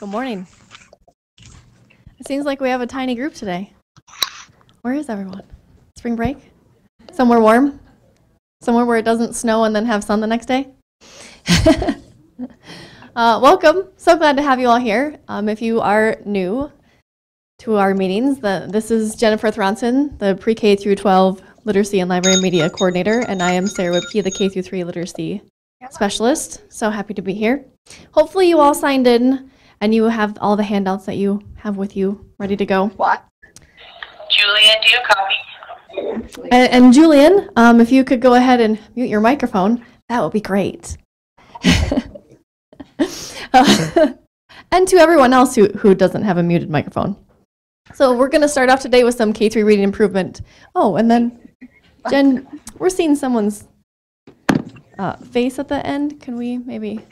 Good morning. It seems like we have a tiny group today. Where is everyone? Spring break? Somewhere warm? Somewhere where it doesn't snow and then have sun the next day? Welcome. So glad to have you all here. If you are new to our meetings, this is Jennifer Thronson, the Pre-K through 12 Literacy and Library Media Coordinator, and I am Sarah Wibke, the K through 3 Literacy Specialist. So happy to be here. Hopefully you all signed in and you have all the handouts that you have with you ready to go. What? Julian, do you copy? And Julian, if you could go ahead and mute your microphone, that would be great. And to everyone else who doesn't have a muted microphone. So we're going to start off today with some K3 reading improvement. Oh, and then Jen, we're seeing someone's face at the end. Can we maybe?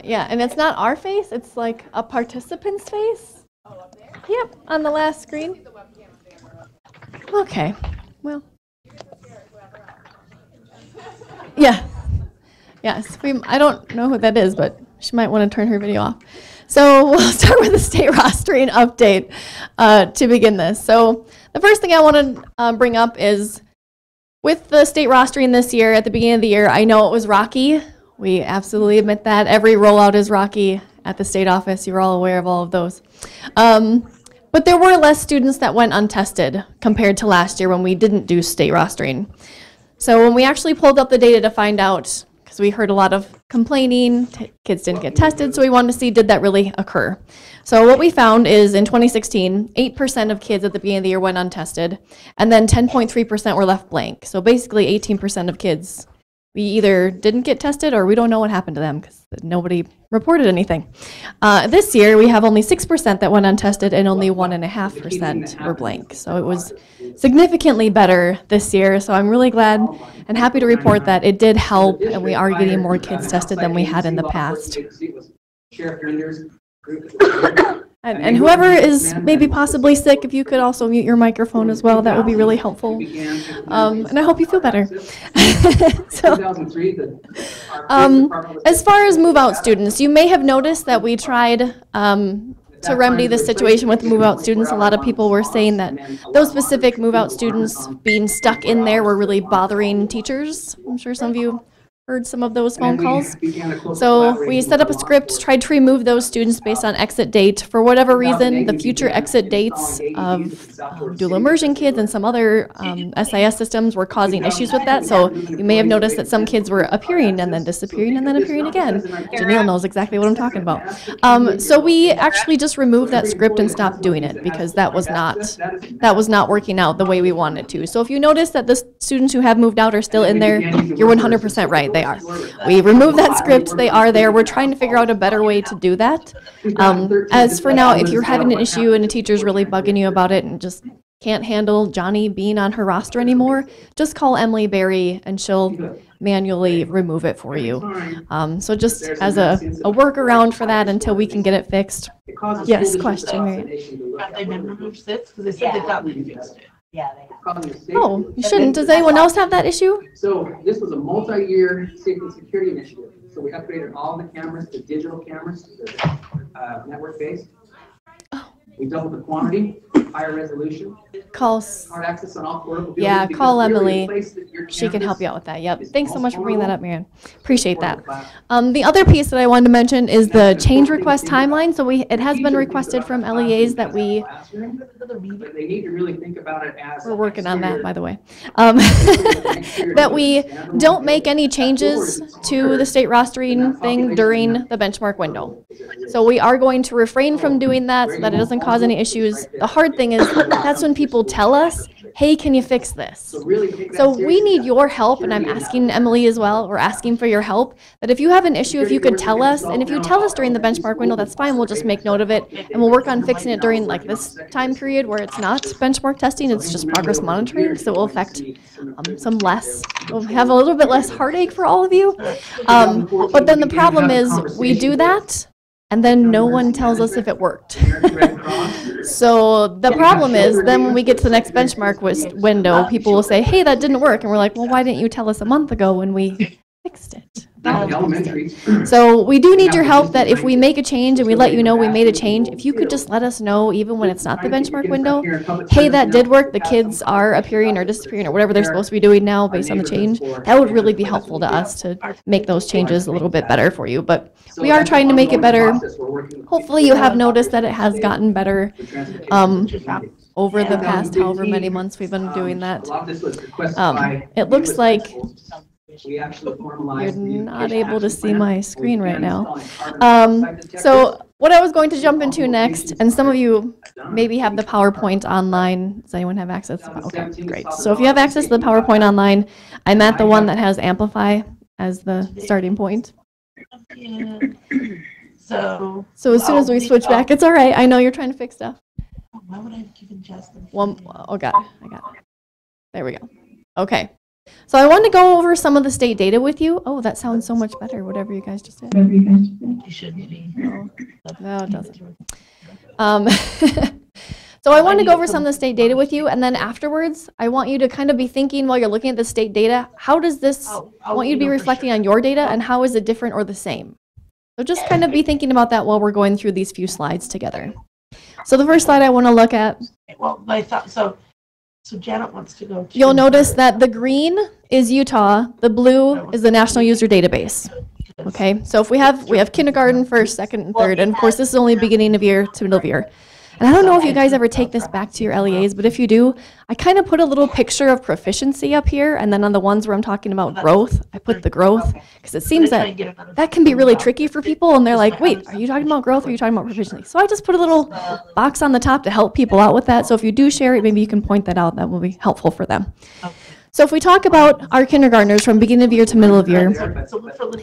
Yeah, and it's not our face. It's like a participant's face. Oh, up there? Yep, on the last screen. Okay, well. Yeah. Yes, I don't know who that is, but she might want to turn her video off. So we'll start with the state rostering update to begin this. So the first thing I want to bring up is with the state rostering this year, at the beginning of the year, I know it was rocky. We absolutely admit that. Every rollout is rocky at the state office. You're all aware of all of those. But there were less students that went untested compared to last year when we didn't do state rostering. So when we actually pulled up the data to find out, because we heard a lot of complaining, kids didn't get tested, so we wanted to see, did that really occur? So what we found is in 2016, 8% of kids at the beginning of the year went untested, and then 10.3% were left blank. So basically 18% of kids, we either didn't get tested or we don't know what happened to them because nobody reported anything. This year, we have only 6% that went untested and only 1.5% were blank. So it was significantly better this year. So I'm really glad and happy to report that it did help and we are getting more kids tested than we had in the past. And whoever is maybe possibly sick, if you could also mute your microphone as well, that would be really helpful. And I hope you feel better. So, as far as move-out students, you may have noticed that we tried to remedy this situation with move-out students. A lot of people were saying that those specific move-out students being stuck in there were really bothering teachers. I'm sure some of you heard some of those phone calls. So we set up a script, tried to remove those students based on exit date. For whatever reason, the future exit dates of dual immersion kids and some other SIS systems were causing issues with that. So you may have noticed that some kids were appearing and then disappearing and then appearing again. Janelle knows exactly what I'm talking about. So we actually just removed that script and stopped doing it because that was not working out the way we wanted to. So if you notice that the students who have moved out are still in there, you're 100% right. They are. We removed that script. They are there. We're trying to figure out a better way to do that. As for now, if you're having an issue and a teacher's really bugging you about it and just can't handle Johnny being on her roster anymore, just call Emily Berry and she'll manually remove it for you. So just as a workaround for that until we can get it fixed. Yes, question, Mary. Have they been removed since? Because they said they thought we fixed it. Yeah, they have. Oh, you shouldn't. Does anyone else have that issue? So this was a multi-year safety and security initiative. So we upgraded all the cameras to digital cameras, network-based. Oh. We doubled the quantity, higher resolution. Call access on all portable buildings. Yeah, call Emily. She can help you out with that. Yep. Thanks so much for bringing that up, Marianne. Appreciate that. The other piece that I wanted to mention is the change request timeline. So it has been requested from LEAs that we. They need to really think about it as. We're working on that, by the way. That we don't make any changes to the state rostering thing during the benchmark window. So we are going to refrain from doing that so that it doesn't cause any issues. The hard thing is that's when people tell us, hey, can you fix this? So we need your help, and I'm asking Emily as well, or asking for your help, that if you have an issue, if you could tell us, and if you tell us during the benchmark window, that's fine, we'll just make note of it, and we'll work on fixing it during like this time period where it's not benchmark testing, it's just progress monitoring, so it will affect we'll have a little bit less heartache for all of you. But then the problem is we do that, and then no one tells us if it worked. So the problem is then when we get to the next benchmark window, people will say, hey, that didn't work. And we're like, well, why didn't you tell us a month ago when we fixed it? Elementary. So we do need your help that if we make a change and we let you know we made a change, if you could just let us know, even when it's not the benchmark window, hey, that did work, the kids are appearing or disappearing or whatever they're supposed to be doing now based on the change, that would really be helpful to us to make those changes a little bit better for you. But we are trying to make it better. Hopefully you have noticed that it has gotten better over the past however many months we've been doing that. It looks like you're not able to see my screen right now. So what I was going to jump into next, and some of you maybe have the PowerPoint online. Does anyone have access? Okay, great. So if you have access to the PowerPoint online, I'm at the one that has Amplify as the starting point. So as soon as we switch back, it's all right. I know you're trying to fix stuff. why would I have given Justin? Oh, got it. I got it. There we go. Okay. So I want to go over some of the state data with you. Oh, that sounds so much better, whatever you guys just said. You shouldn't be. No, it doesn't. So I want to go over some of the state data with you, and then afterwards, I want you to kind of be thinking while you're looking at the state data, how does this, I want you to be reflecting on your data, and how is it different or the same? So just kind of be thinking about that while we're going through these few slides together. So the first slide I want to look at. Well, I thought so. So Janet wants to go. You'll notice that the green is Utah, the blue is the National User Database. Okay, so if we have kindergarten, first, second, and third, and of course this is only beginning of year to middle of year. And I don't know if you guys ever take this back to your LEAs, but if you do, I kind of put a little picture of proficiency up here, and then on the ones where I'm talking about growth, I put the growth, because it seems that that can be really tricky for people, and they're like, wait, are you talking about growth or are you talking about proficiency? So I just put a little box on the top to help people out with that, so if you do share it, maybe you can point that out, that will be helpful for them. So if we talk about our kindergartners from beginning of year to middle of year,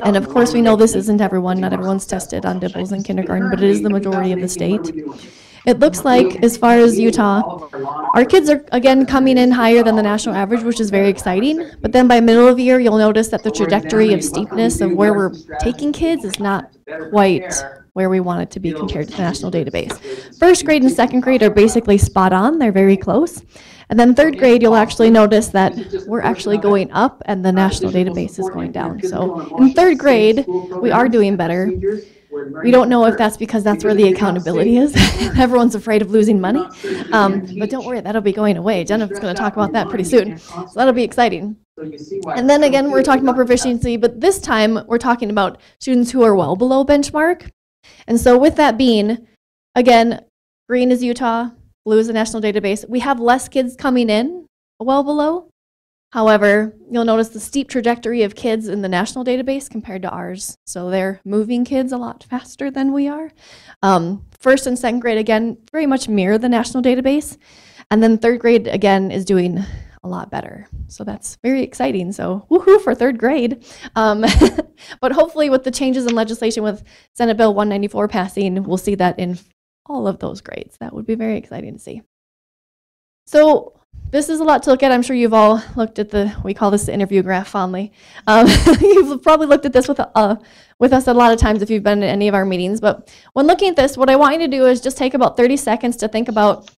and of course we know this isn't everyone, not everyone's tested on DIBELS in kindergarten, but it is the majority of the state. It looks like, as far as Utah, our kids are, again, coming in higher than the national average, which is very exciting. But then by middle of the year, you'll notice that the trajectory of steepness of where we're taking kids is not quite where we want it to be compared to the national database. First grade and second grade are basically spot on. They're very close. And then third grade, you'll actually notice that we're actually going up and the national database is going down. So in third grade, we are doing better. We don't know if that's because that's where the accountability is. Everyone's afraid of losing money. But don't worry, that'll be going away. Jennifer's going to talk about that pretty soon. So that'll be exciting. And then again, we're talking about proficiency, but this time we're talking about students who are well below benchmark. And so with that being, again, green is Utah, blue is the national database. We have less kids coming in well below. However, you'll notice the steep trajectory of kids in the national database compared to ours. So they're moving kids a lot faster than we are. First and second grade, again, very much mirror the national database. And then third grade, again, is doing a lot better. So that's very exciting. So woohoo for third grade. But hopefully with the changes in legislation with Senate Bill 194 passing, we'll see that in all of those grades. That would be very exciting to see. So this is a lot to look at. I'm sure you've all looked at we call this the interview graph fondly. You've probably looked at this with us a lot of times if you've been in any of our meetings. But when looking at this, what I want you to do is just take about 30 seconds to think about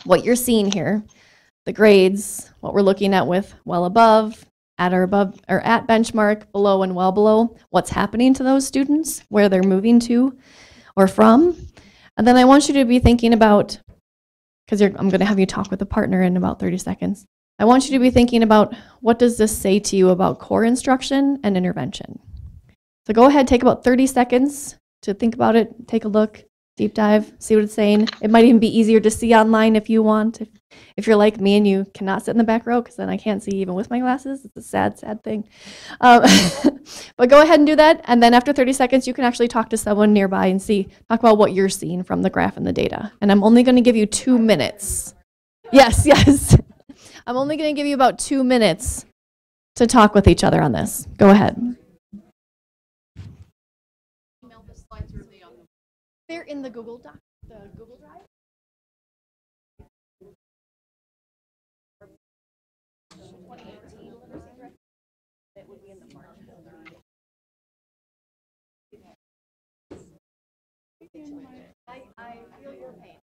what you're seeing here. The grades, what we're looking at with well above, at or above, or at benchmark, below and well below, what's happening to those students, where they're moving to or from. And then I want you to be thinking about, because I'm going to have you talk with a partner in about 30 seconds. I want you to be thinking about, what does this say to you about core instruction and intervention? So go ahead, take about 30 seconds to think about it, take a look, deep dive, see what it's saying. It might even be easier to see online if you want. If you're like me and you cannot sit in the back row, because then I can't see even with my glasses. It's a sad, sad thing. But go ahead and do that. And then after 30 seconds, you can actually talk to someone nearby and talk about what you're seeing from the graph and the data. And I'm only going to give you 2 minutes. Yes, yes. I'm only going to give you about 2 minutes to talk with each other on this. Go ahead. They're in the Google Doc, the Google Drive. It would be in the March folder. I feel your pain.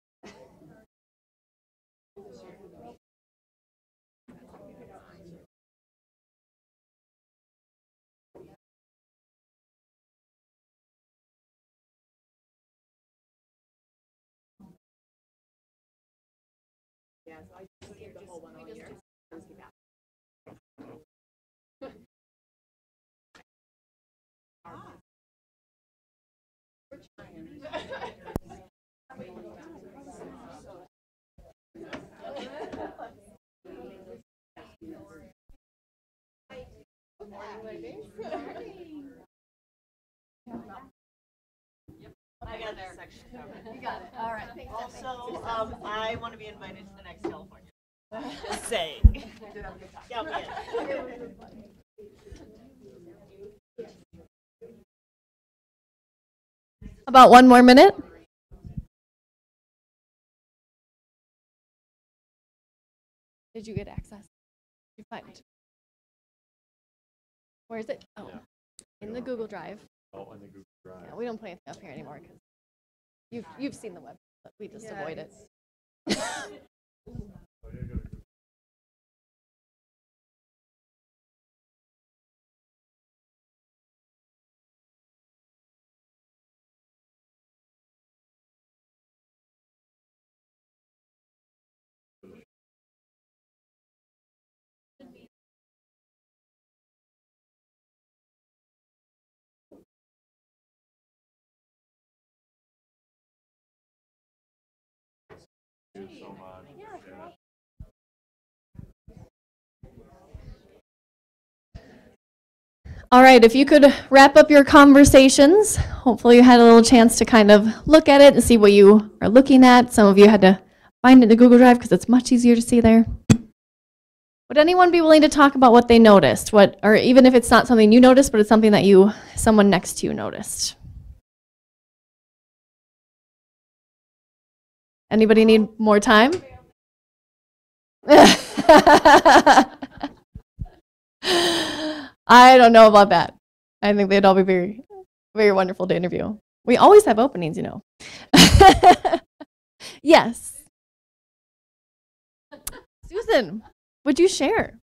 I got that section covered. You got it. All right. Also, I want to be invited to the next California. Just saying. Yeah, About 1 more minute. Did you get access? You find. Where is it? Oh, yeah. In the Google Drive. Oh, in the Google Drive. Yeah, we don't put anything up here anymore because you've seen the web, but we just avoid it. Thank you so much. Yeah. All right, if you could wrap up your conversations, hopefully you had a little chance to kind of look at it and see what you are looking at. Some of you had to find it in the Google Drive because it's much easier to see there. Would anyone be willing to talk about what they noticed? Or even if it's not something you noticed, but it's something that someone next to you noticed? Anybody need more time? I don't know about that. I think they'd all be very, very wonderful to interview. We always have openings, you know. Yes. Susan, would you share?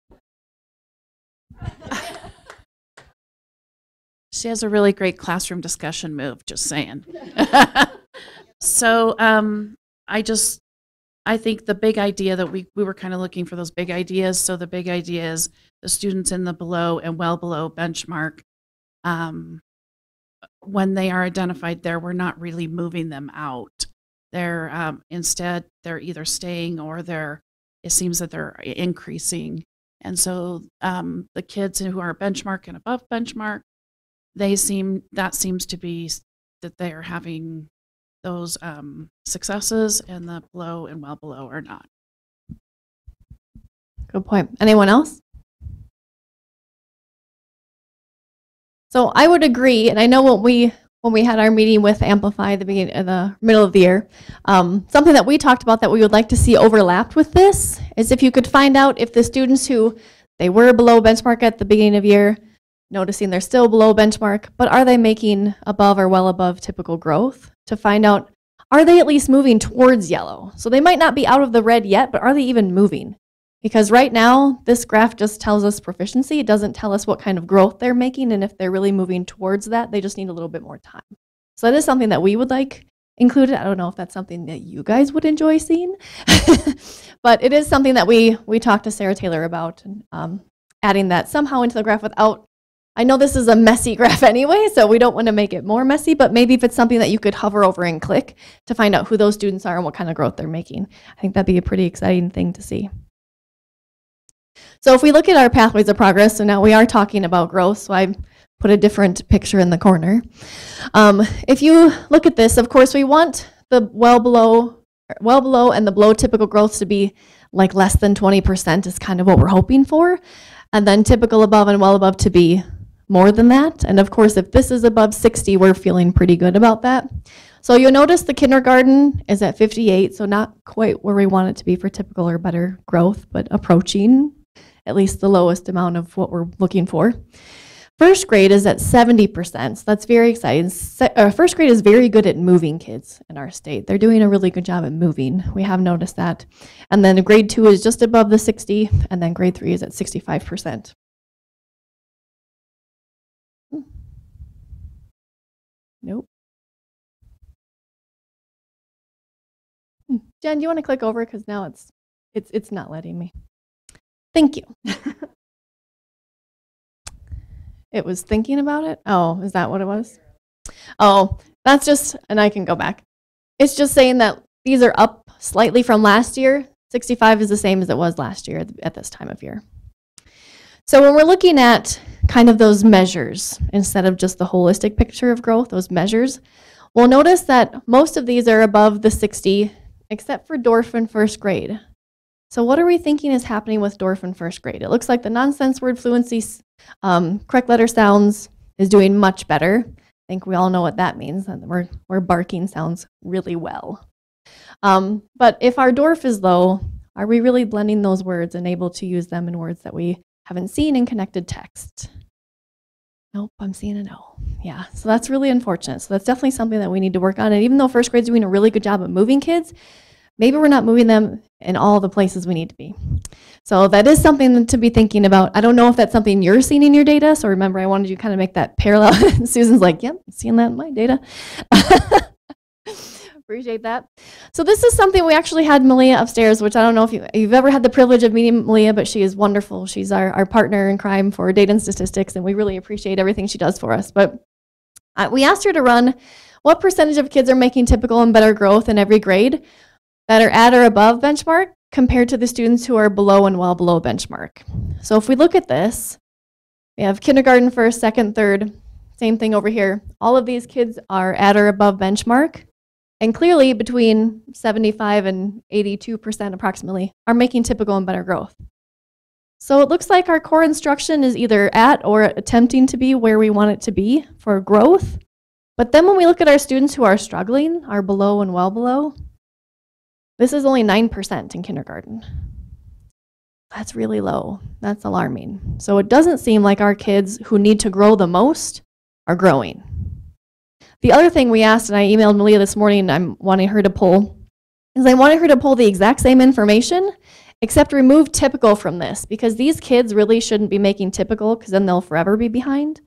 She has a really great classroom discussion move, just saying. So I think the big idea that we were kind of looking for those big ideas. So the big idea is the students in the below and well below benchmark. When they are identified there, we're not really moving them out. They're instead, they're either staying or it seems that they're increasing. And so the kids who are benchmark and above benchmark, that seems to be that they are having those successes, and the below and well below are not. Good point. Anyone else? So I would agree, and I know when we had our meeting with Amplify at the middle of the year, something that we talked about that we would like to see overlapped with this is if you could find out if the students who they were below benchmark at the beginning of year, noticing they're still below benchmark, but are they making above or well above typical growth? To find out, are they at least moving towards yellow? So they might not be out of the red yet, but are they even moving? Because right now, this graph just tells us proficiency. It doesn't tell us what kind of growth they're making, and if they're really moving towards that, they just need a little bit more time. So that is something that we would like included. I don't know if that's something that you guys would enjoy seeing, but it is something that we talked to Sarah Taylor about, and adding that somehow into the graph without, I know this is a messy graph anyway, so we don't want to make it more messy, but maybe if it's something that you could hover over and click to find out who those students are and what kind of growth they're making. I think that'd be a pretty exciting thing to see. So if we look at our pathways of progress, so now we are talking about growth, so I put a different picture in the corner. If you look at this, of course, we want the well below and the below typical growth to be like less than 20% is kind of what we're hoping for. And then typical above and well above to be more than that. And of course, if this is above 60, we're feeling pretty good about that. So you'll notice the kindergarten is at 58, so not quite where we want it to be for typical or better growth, but approaching at least the lowest amount of what we're looking for. First grade is at 70%, so that's very exciting. First grade is very good at moving kids in our state. They're doing a really good job at moving. We have noticed that. And then grade 2 is just above the 60, and then grade 3 is at 65%. Nope. Jen, do you want to click over, because now it's It's not letting me. Thank you. It was thinking about it? Oh, is that what it was? Oh, that's just, and I can go back. It's just saying that these are up slightly from last year. 65 is the same as it was last year at this time of year. So when we're looking at kind of those measures, instead of just the holistic picture of growth, those measures, we'll notice that most of these are above the 60, except for Dorf in first grade. So what are we thinking is happening with Dorf in first grade? It looks like the nonsense word fluency, correct letter sounds is doing much better. I think we all know what that means, that we're barking sounds really well. But if our Dorf is low, are we really blending those words and able to use them in words that we haven't seen in connected text? Nope, I'm seeing a no. Yeah, so that's really unfortunate. So that's definitely something that we need to work on. And even though first grade's doing a really good job of moving kids, maybe we're not moving them in all the places we need to be. So that is something to be thinking about. I don't know if that's something you're seeing in your data. So remember, I wanted you to kind of make that parallel. Susan's like, yep, seeing that in my data. Appreciate that. So this is something we actually had Malia upstairs, which I don't know if you've ever had the privilege of meeting Malia, but she is wonderful. She's our partner in crime for data and statistics, and we really appreciate everything she does for us. But we asked her to run what percentage of kids are making typical and better growth in every grade that are at or above benchmark compared to the students who are below and well below benchmark. So if we look at this, we have kindergarten, first, second, third, same thing over here. All of these kids are at or above benchmark. And clearly, between 75 and 82% approximately are making typical and better growth. So it looks like our core instruction is either at or attempting to be where we want it to be for growth. But then when we look at our students who are struggling, are below and well below, this is only 9% in kindergarten. That's really low. That's alarming. So it doesn't seem like our kids who need to grow the most are growing. The other thing we asked, and I emailed Malia this morning, I'm wanting her to pull, is I wanted her to pull the exact same information, except remove typical from this, because these kids really shouldn't be making typical, because then they'll forever be behind.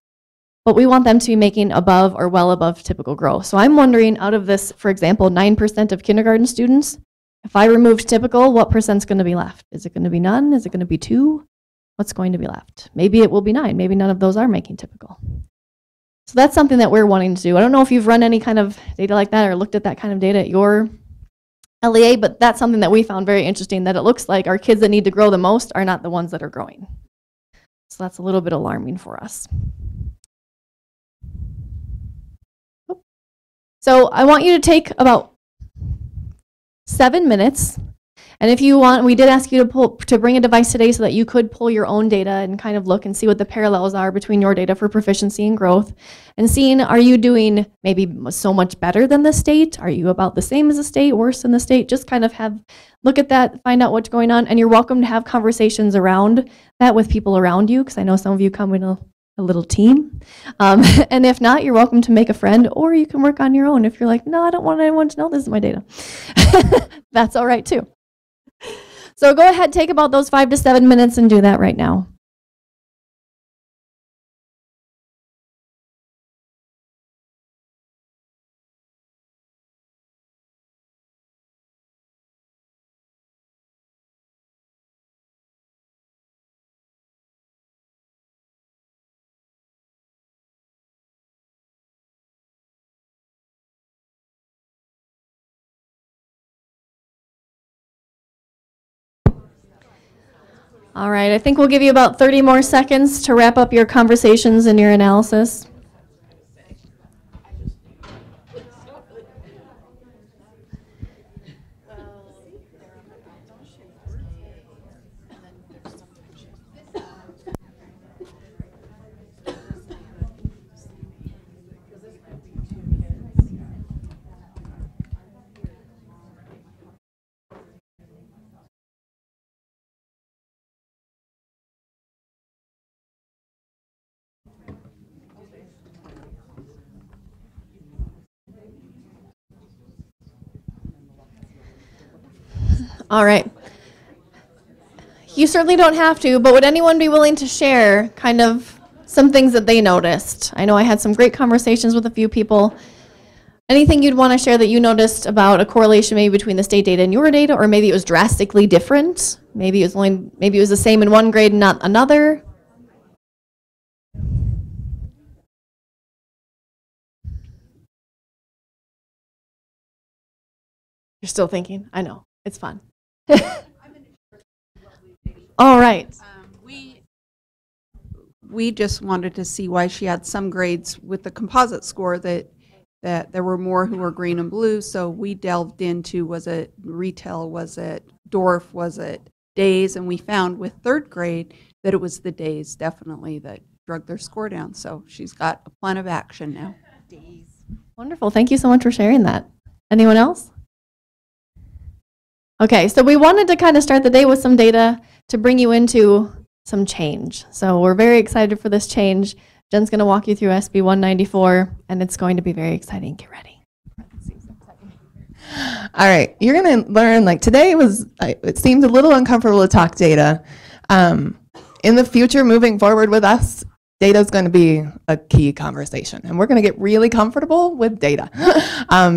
But we want them to be making above or well above typical growth. So I'm wondering, out of this, for example, 9% of kindergarten students, if I removed typical, what percent's going to be left? Is it going to be none? Is it going to be 2? What's going to be left? Maybe it will be 9. Maybe none of those are making typical. So that's something that we're wanting to do. I don't know if you've run any kind of data like that or looked at that kind of data at your LEA, but that's something that we found very interesting, that it looks like our kids that need to grow the most are not the ones that are growing. So that's a little bit alarming for us. So I want you to take about 7 minutes. And if you want, we did ask you to bring a device today so that you could pull your own data and kind of look and see what the parallels are between your data for proficiency and growth, and seeing, are you doing maybe so much better than the state? Are you about the same as the state, worse than the state? Just kind of look at that, find out what's going on, and you're welcome to have conversations around that with people around you, because I know some of you come in a little team. And if not, you're welcome to make a friend, or you can work on your own if you're like, no, I don't want anyone to know this is my data. That's all right too. So go ahead, take about those 5 to 7 minutes and do that right now. All right, I think we'll give you about 30 more seconds to wrap up your conversations and your analysis. All right. You certainly don't have to, but would anyone be willing to share kind of some things that they noticed? I know I had some great conversations with a few people. Anything you'd want to share that you noticed about a correlation maybe between the state data and your data, or maybe it was drastically different? Maybe it was the same in one grade and not another? You're still thinking? I know. It's fun. All right. We just wanted to see why she had some grades with the composite score that there were more who were green and blue. So we delved into, was it retail, was it Dorf, was it days? And we found with third grade that it was the days definitely that drug their score down. So she's got a plan of action now. Days. Wonderful. Thank you so much for sharing that. Anyone else? Okay, so we wanted to kind of start the day with some data to bring you into some change. So we're very excited for this change. Jen's going to walk you through SB 194, and it's going to be very exciting. Get ready. All right, you're going to learn, like today it seemed a little uncomfortable to talk data. In the future, moving forward with us, data is going to be a key conversation, and we're going to get really comfortable with data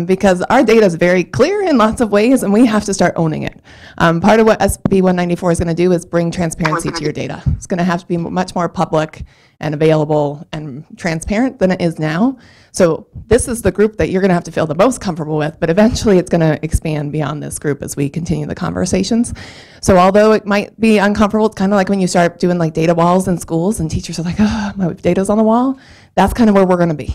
because our data is very clear in lots of ways, and we have to start owning it. Part of what SB 194 is going to do is bring transparency to your data. It's going to have to be much more public and available and transparent than it is now. So this is the group that you're going to have to feel the most comfortable with, but eventually it's going to expand beyond this group as we continue the conversations. So although it might be uncomfortable, it's kind of like when you start doing like data walls in schools and teachers are like, oh, my data's on the wall. That's kind of where we're going to be.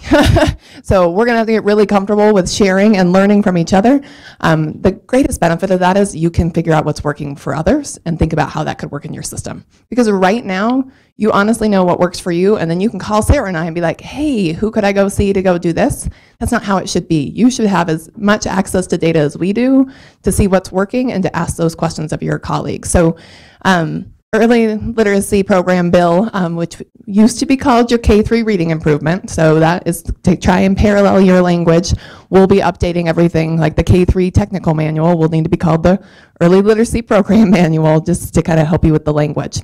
So we're going to have to get really comfortable with sharing and learning from each other. The greatest benefit of that is you can figure out what's working for others and think about how that could work in your system. Because right now, you honestly know what works for you, and then you can call Sarah and I and be like, hey, who could I go see to go do this? That's not how it should be. You should have as much access to data as we do to see what's working and to ask those questions of your colleagues. So early literacy program bill, which used to be called your K-3 reading improvement. So that is to try and parallel your language. We'll be updating everything, like the K-3 technical manual will need to be called the early literacy program manual, just to kind of help you with the language.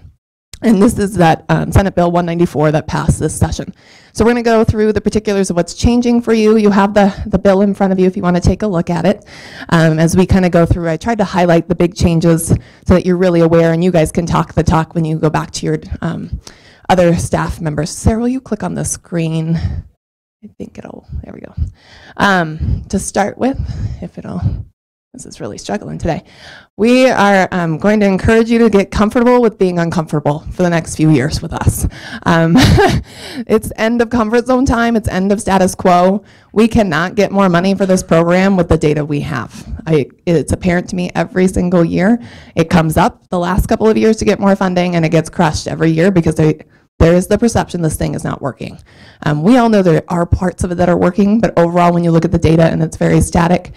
And this is that Senate Bill 194 that passed this session. So we're going to go through the particulars of what's changing for you. You have the bill in front of you if you want to take a look at it. As we kind of go through, I tried to highlight the big changes so that you're really aware, and you guys can talk the talk when you go back to your other staff members. Sarah, will you click on the screen? I think there we go. To start with, this is really struggling today. We are going to encourage you to get comfortable with being uncomfortable for the next few years with us. It's end of comfort zone time. It's end of status quo. We cannot get more money for this program with the data we have. It's apparent to me every single year. It comes up the last couple of years to get more funding, and it gets crushed every year because there is the perception this thing is not working. We all know there are parts of it that are working, but overall, when you look at the data and it's very static,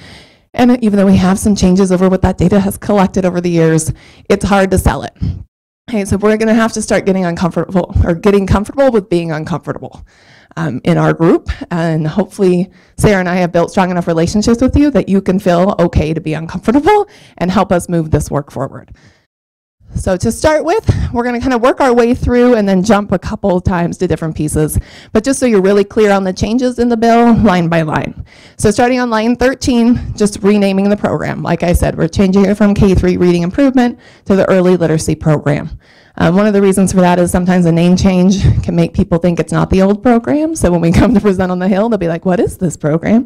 and even though we have some changes over what that data has collected over the years, it's hard to sell it. Okay, so we're going to have to start getting comfortable with being uncomfortable in our group. And hopefully Sarah and I have built strong enough relationships with you that you can feel okay to be uncomfortable and help us move this work forward. So to start with, we're going to kind of work our way through and then jump a couple of times to different pieces. But just so you're really clear on the changes in the bill, line by line. So starting on line 13, just renaming the program. Like I said, we're changing it from K-3 reading improvement to the early literacy program. One of the reasons for that is sometimes a name change can make people think it's not the old program. So when we come to present on the Hill, they'll be like, what is this program?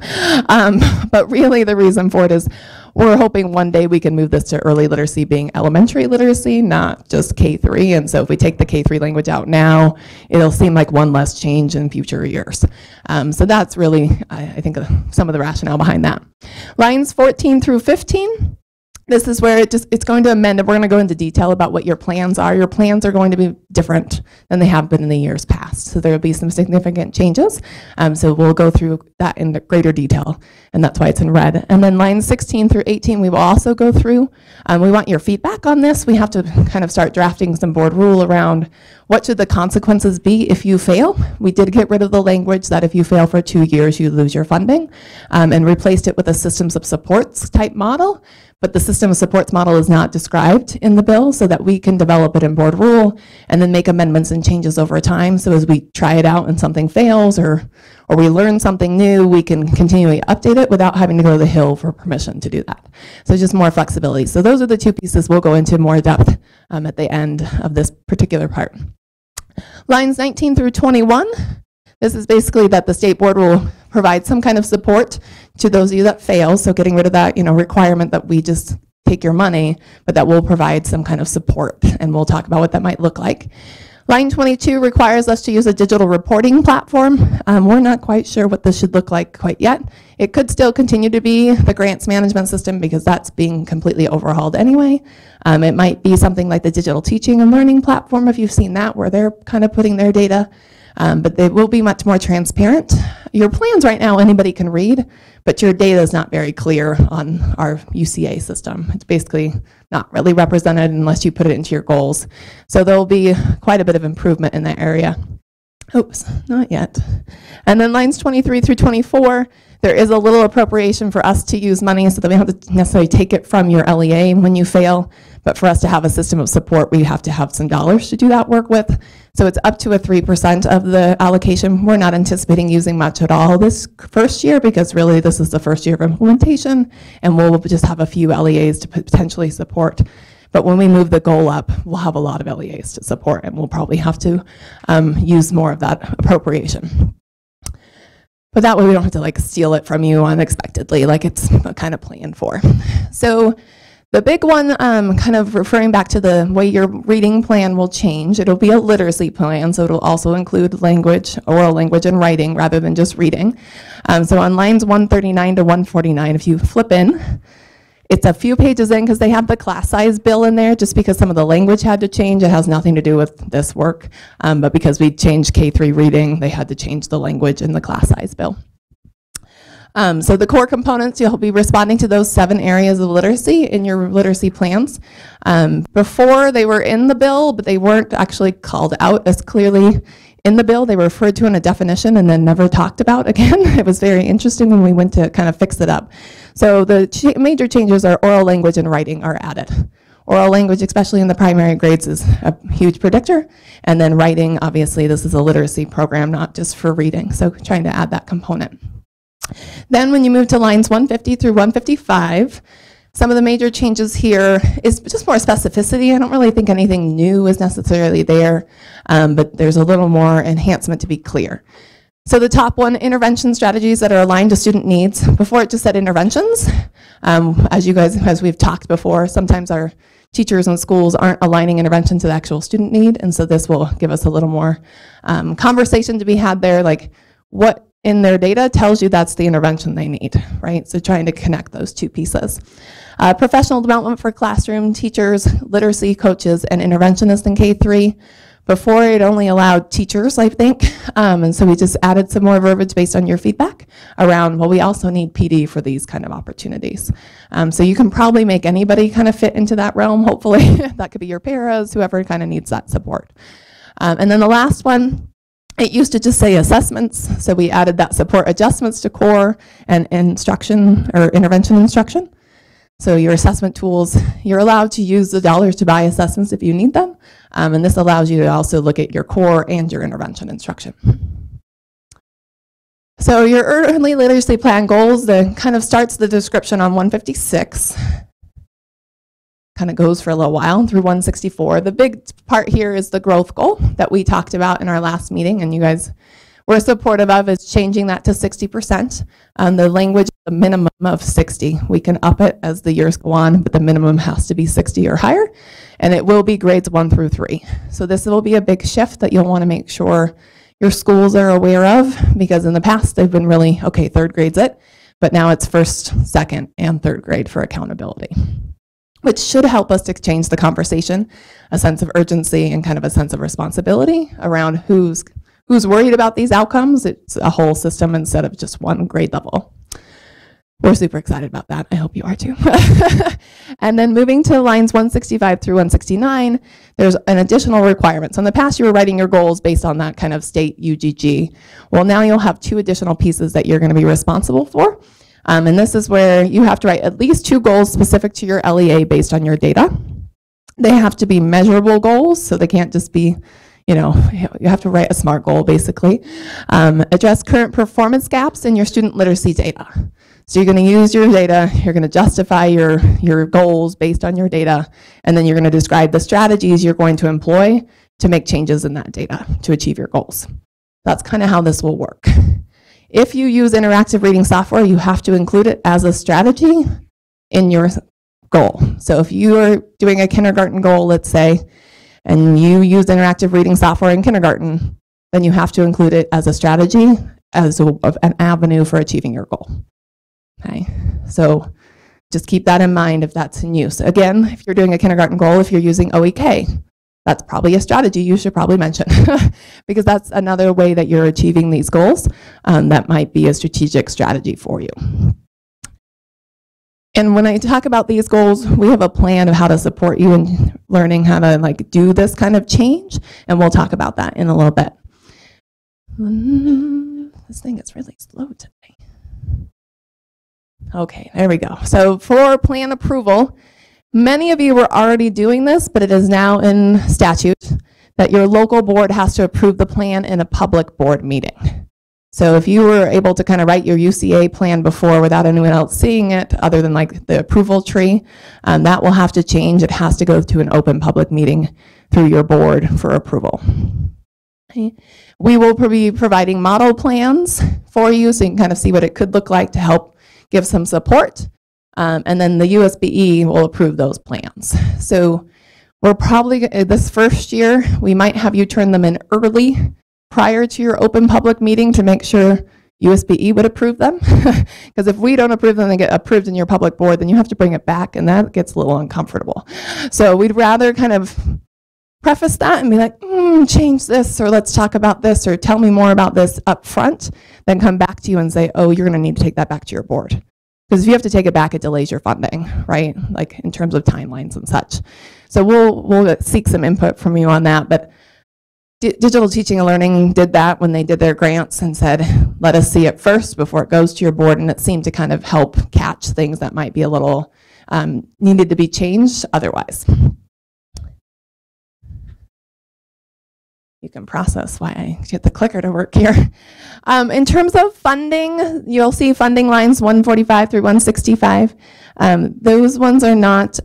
But really the reason for it is we're hoping one day we can move this to early literacy being elementary literacy, not just K-3. And so if we take the K-3 language out now, it'll seem like one less change in future years. So that's really, I think, some of the rationale behind that. Lines 14 through 15. This is where it's going to amend, and we're going to go into detail about what your plans are. Your plans are going to be different than they have been in the years past. So there will be some significant changes. So we'll go through that in greater detail, and that's why it's in red. And then lines 16 through 18, we will also go through. We want your feedback on this. We have to kind of start drafting some board rule around what should the consequences be if you fail. We did get rid of the language that if you fail for 2 years, you lose your funding, and replaced it with a systems of supports type model. But the system of supports model is not described in the bill so that we can develop it in board rule and then make amendments and changes over time. So as we try it out and something fails or or we learn something new, we can continually update it without having to go to the Hill for permission to do that. So just more flexibility. So those are the two pieces we'll go into more depth at the end of this particular part. Lines 19 through 21, this is basically that the state board will provide some kind of support to those of you that fail, so getting rid of that requirement that we just take your money, but that will provide some kind of support, and we'll talk about what that might look like. Line 22 requires us to use a digital reporting platform. We're not quite sure what this should look like quite yet. It could still continue to be the grants management system because that's being completely overhauled anyway. It might be something like the digital teaching and learning platform, if you've seen that, where they're kind of putting their data, but they will be much more transparent. Your plans right now, anybody can read, but your data is not very clear on our UCA system. It's basically not really represented unless you put it into your goals. So there'll be quite a bit of improvement in that area. Oops, not yet. And then lines 23 through 24, there is a little appropriation for us to use money so that we don't have to necessarily take it from your LEA when you fail, but for us to have a system of support, we have to have some dollars to do that work with. So it's up to a 3% of the allocation. We're not anticipating using much at all this first year because really this is the first year of implementation, and we'll just have a few LEAs to potentially support. But when we move the goal up, we'll have a lot of LEAs to support, and we'll probably have to use more of that appropriation. But that way we don't have to like steal it from you unexpectedly, like it's kind of planned for. So the big one, kind of referring back to the way your reading plan will change, it'll be a literacy plan, so it'll also include language, oral language and writing rather than just reading. So on lines 139 to 149, if you flip in, it's a few pages in because they have the class size bill in there just because some of the language had to change. It has nothing to do with this work, but because we changed K3 reading, they had to change the language in the class size bill. So the core components, you'll be responding to those 7 areas of literacy in your literacy plans. Before they were in the bill, but they weren't actually called out as clearly in the bill. They were referred to in a definition and then never talked about again. It was very interesting when we went to kind of fix it up. So the major changes are oral language and writing are added. Oral language, especially in the primary grades, is a huge predictor. And then writing, obviously, this is a literacy program, not just for reading. So trying to add that component. Then when you move to lines 150 through 155, some of the major changes here is just more specificity. I don't really think anything new is necessarily there, but there's a little more enhancement to be clear. So the top one, intervention strategies that are aligned to student needs. Before it just said interventions. As we've talked before, sometimes our teachers and schools aren't aligning intervention to the actual student need, and so this will give us a little more conversation to be had there, like what in their data tells you that's the intervention they need, right? So trying to connect those two pieces. Professional development for classroom teachers, literacy coaches, and interventionists in K3. Before it only allowed teachers, I think, and so we just added some more verbiage based on your feedback around, well, we also need PD for these kind of opportunities. So you can probably make anybody kind of fit into that realm, hopefully. That could be your paras, whoever kind of needs that support. And then the last one, it used to just say assessments, so we added that support adjustments to core and instruction or intervention instruction. So your assessment tools, you're allowed to use the dollars to buy assessments if you need them, and this allows you to also look at your core and your intervention instruction. So your early literacy plan goals, kind of starts the description on 156. Kind of goes for a little while through 164. The big part here is the growth goal that we talked about in our last meeting, and you guys were supportive of, is changing that to 60%. The language, the minimum of 60. We can up it as the years go on, but the minimum has to be 60 or higher, and it will be grades 1 through 3. So this will be a big shift that you'll want to make sure your schools are aware of, because in the past they've been really, okay, 3rd grade's it, but now it's 1st, 2nd, and 3rd grade for accountability, which should help us to change the conversation, a sense of urgency and kind of a sense of responsibility around who's worried about these outcomes. It's a whole system instead of just one grade level. We're super excited about that. I hope you are too. And then moving to lines 165 through 169, there's an additional requirement. So in the past, you were writing your goals based on that kind of state UGG. Well, now you'll have 2 additional pieces that you're going to be responsible for. And this is where you have to write at least 2 goals specific to your LEA based on your data. They have to be measurable goals, so they can't just be, you have to write a SMART goal, basically. Address current performance gaps in your student literacy data. So you're going to use your data, you're going to justify your goals based on your data, and then you're going to describe the strategies you're going to employ to make changes in that data to achieve your goals. That's kind of how this will work. If you use interactive reading software, you have to include it as a strategy in your goal. So if you are doing a kindergarten goal, let's say, and you use interactive reading software in kindergarten, then you have to include it as a strategy, as an avenue for achieving your goal. Okay, so just keep that in mind if that's in use. Again, if you're doing a kindergarten goal, if you're using OEK, that's probably a strategy you should probably mention because that's another way that you're achieving these goals. That might be a strategic strategy for you. And when I talk about these goals, we have a plan of how to support you in learning how to do this kind of change, and we'll talk about that in a little bit. This thing is really slow today. Okay, there we go. So for plan approval, many of you were already doing this, but it is now in statute that your local board has to approve the plan in a public board meeting. So if you were able to kind of write your UCA plan before without anyone else seeing it, other than the approval tree, that will have to change. It has to go to an open public meeting through your board for approval. Okay. We will be providing model plans for you so you can kind of see what it could look like to help give some support. And then the USBE will approve those plans. So we're probably, this first year, we might have you turn them in early prior to your open public meeting to make sure USBE would approve them. Because if we don't approve them, they get approved in your public board, then you have to bring it back, and that gets a little uncomfortable. So we'd rather kind of preface that and be like, change this, or let's talk about this, or tell me more about this up front, then come back to you and say, oh, you're going to need to take that back to your board. Because if you have to take it back, it delays your funding, right? In terms of timelines and such. So we'll seek some input from you on that. But Digital Teaching and Learning did that when they did their grants and said, let us see it first before it goes to your board. And it seemed to kind of help catch things that might be a little needed to be changed otherwise. You can process why I get the clicker to work here. In terms of funding, you'll see funding lines 145 through 165. Those ones are not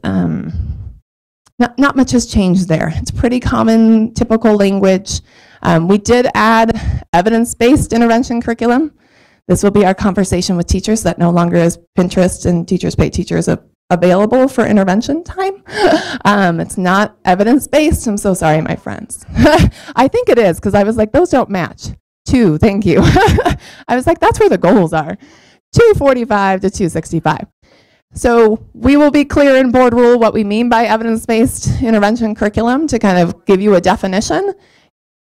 much has changed there. It's pretty common, typical language. We did add evidence-based intervention curriculum. This will be our conversation with teachers. That no longer is Pinterest and Teachers Pay Teachers available for intervention time. It's not evidence-based. I'm so sorry, my friends. I think it is, because I was like, those don't match. 2, thank you. I was like, that's where the goals are. 245 to 265. So we will be clear in board rule what we mean by evidence-based intervention curriculum to kind of give you a definition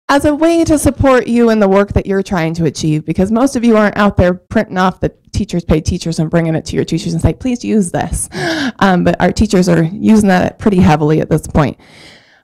as a way to support you in the work that you're trying to achieve, because most of you aren't out there printing off the Teachers Pay Teachers and bringing it to your teachers and say, please use this. But our teachers are using that pretty heavily at this point.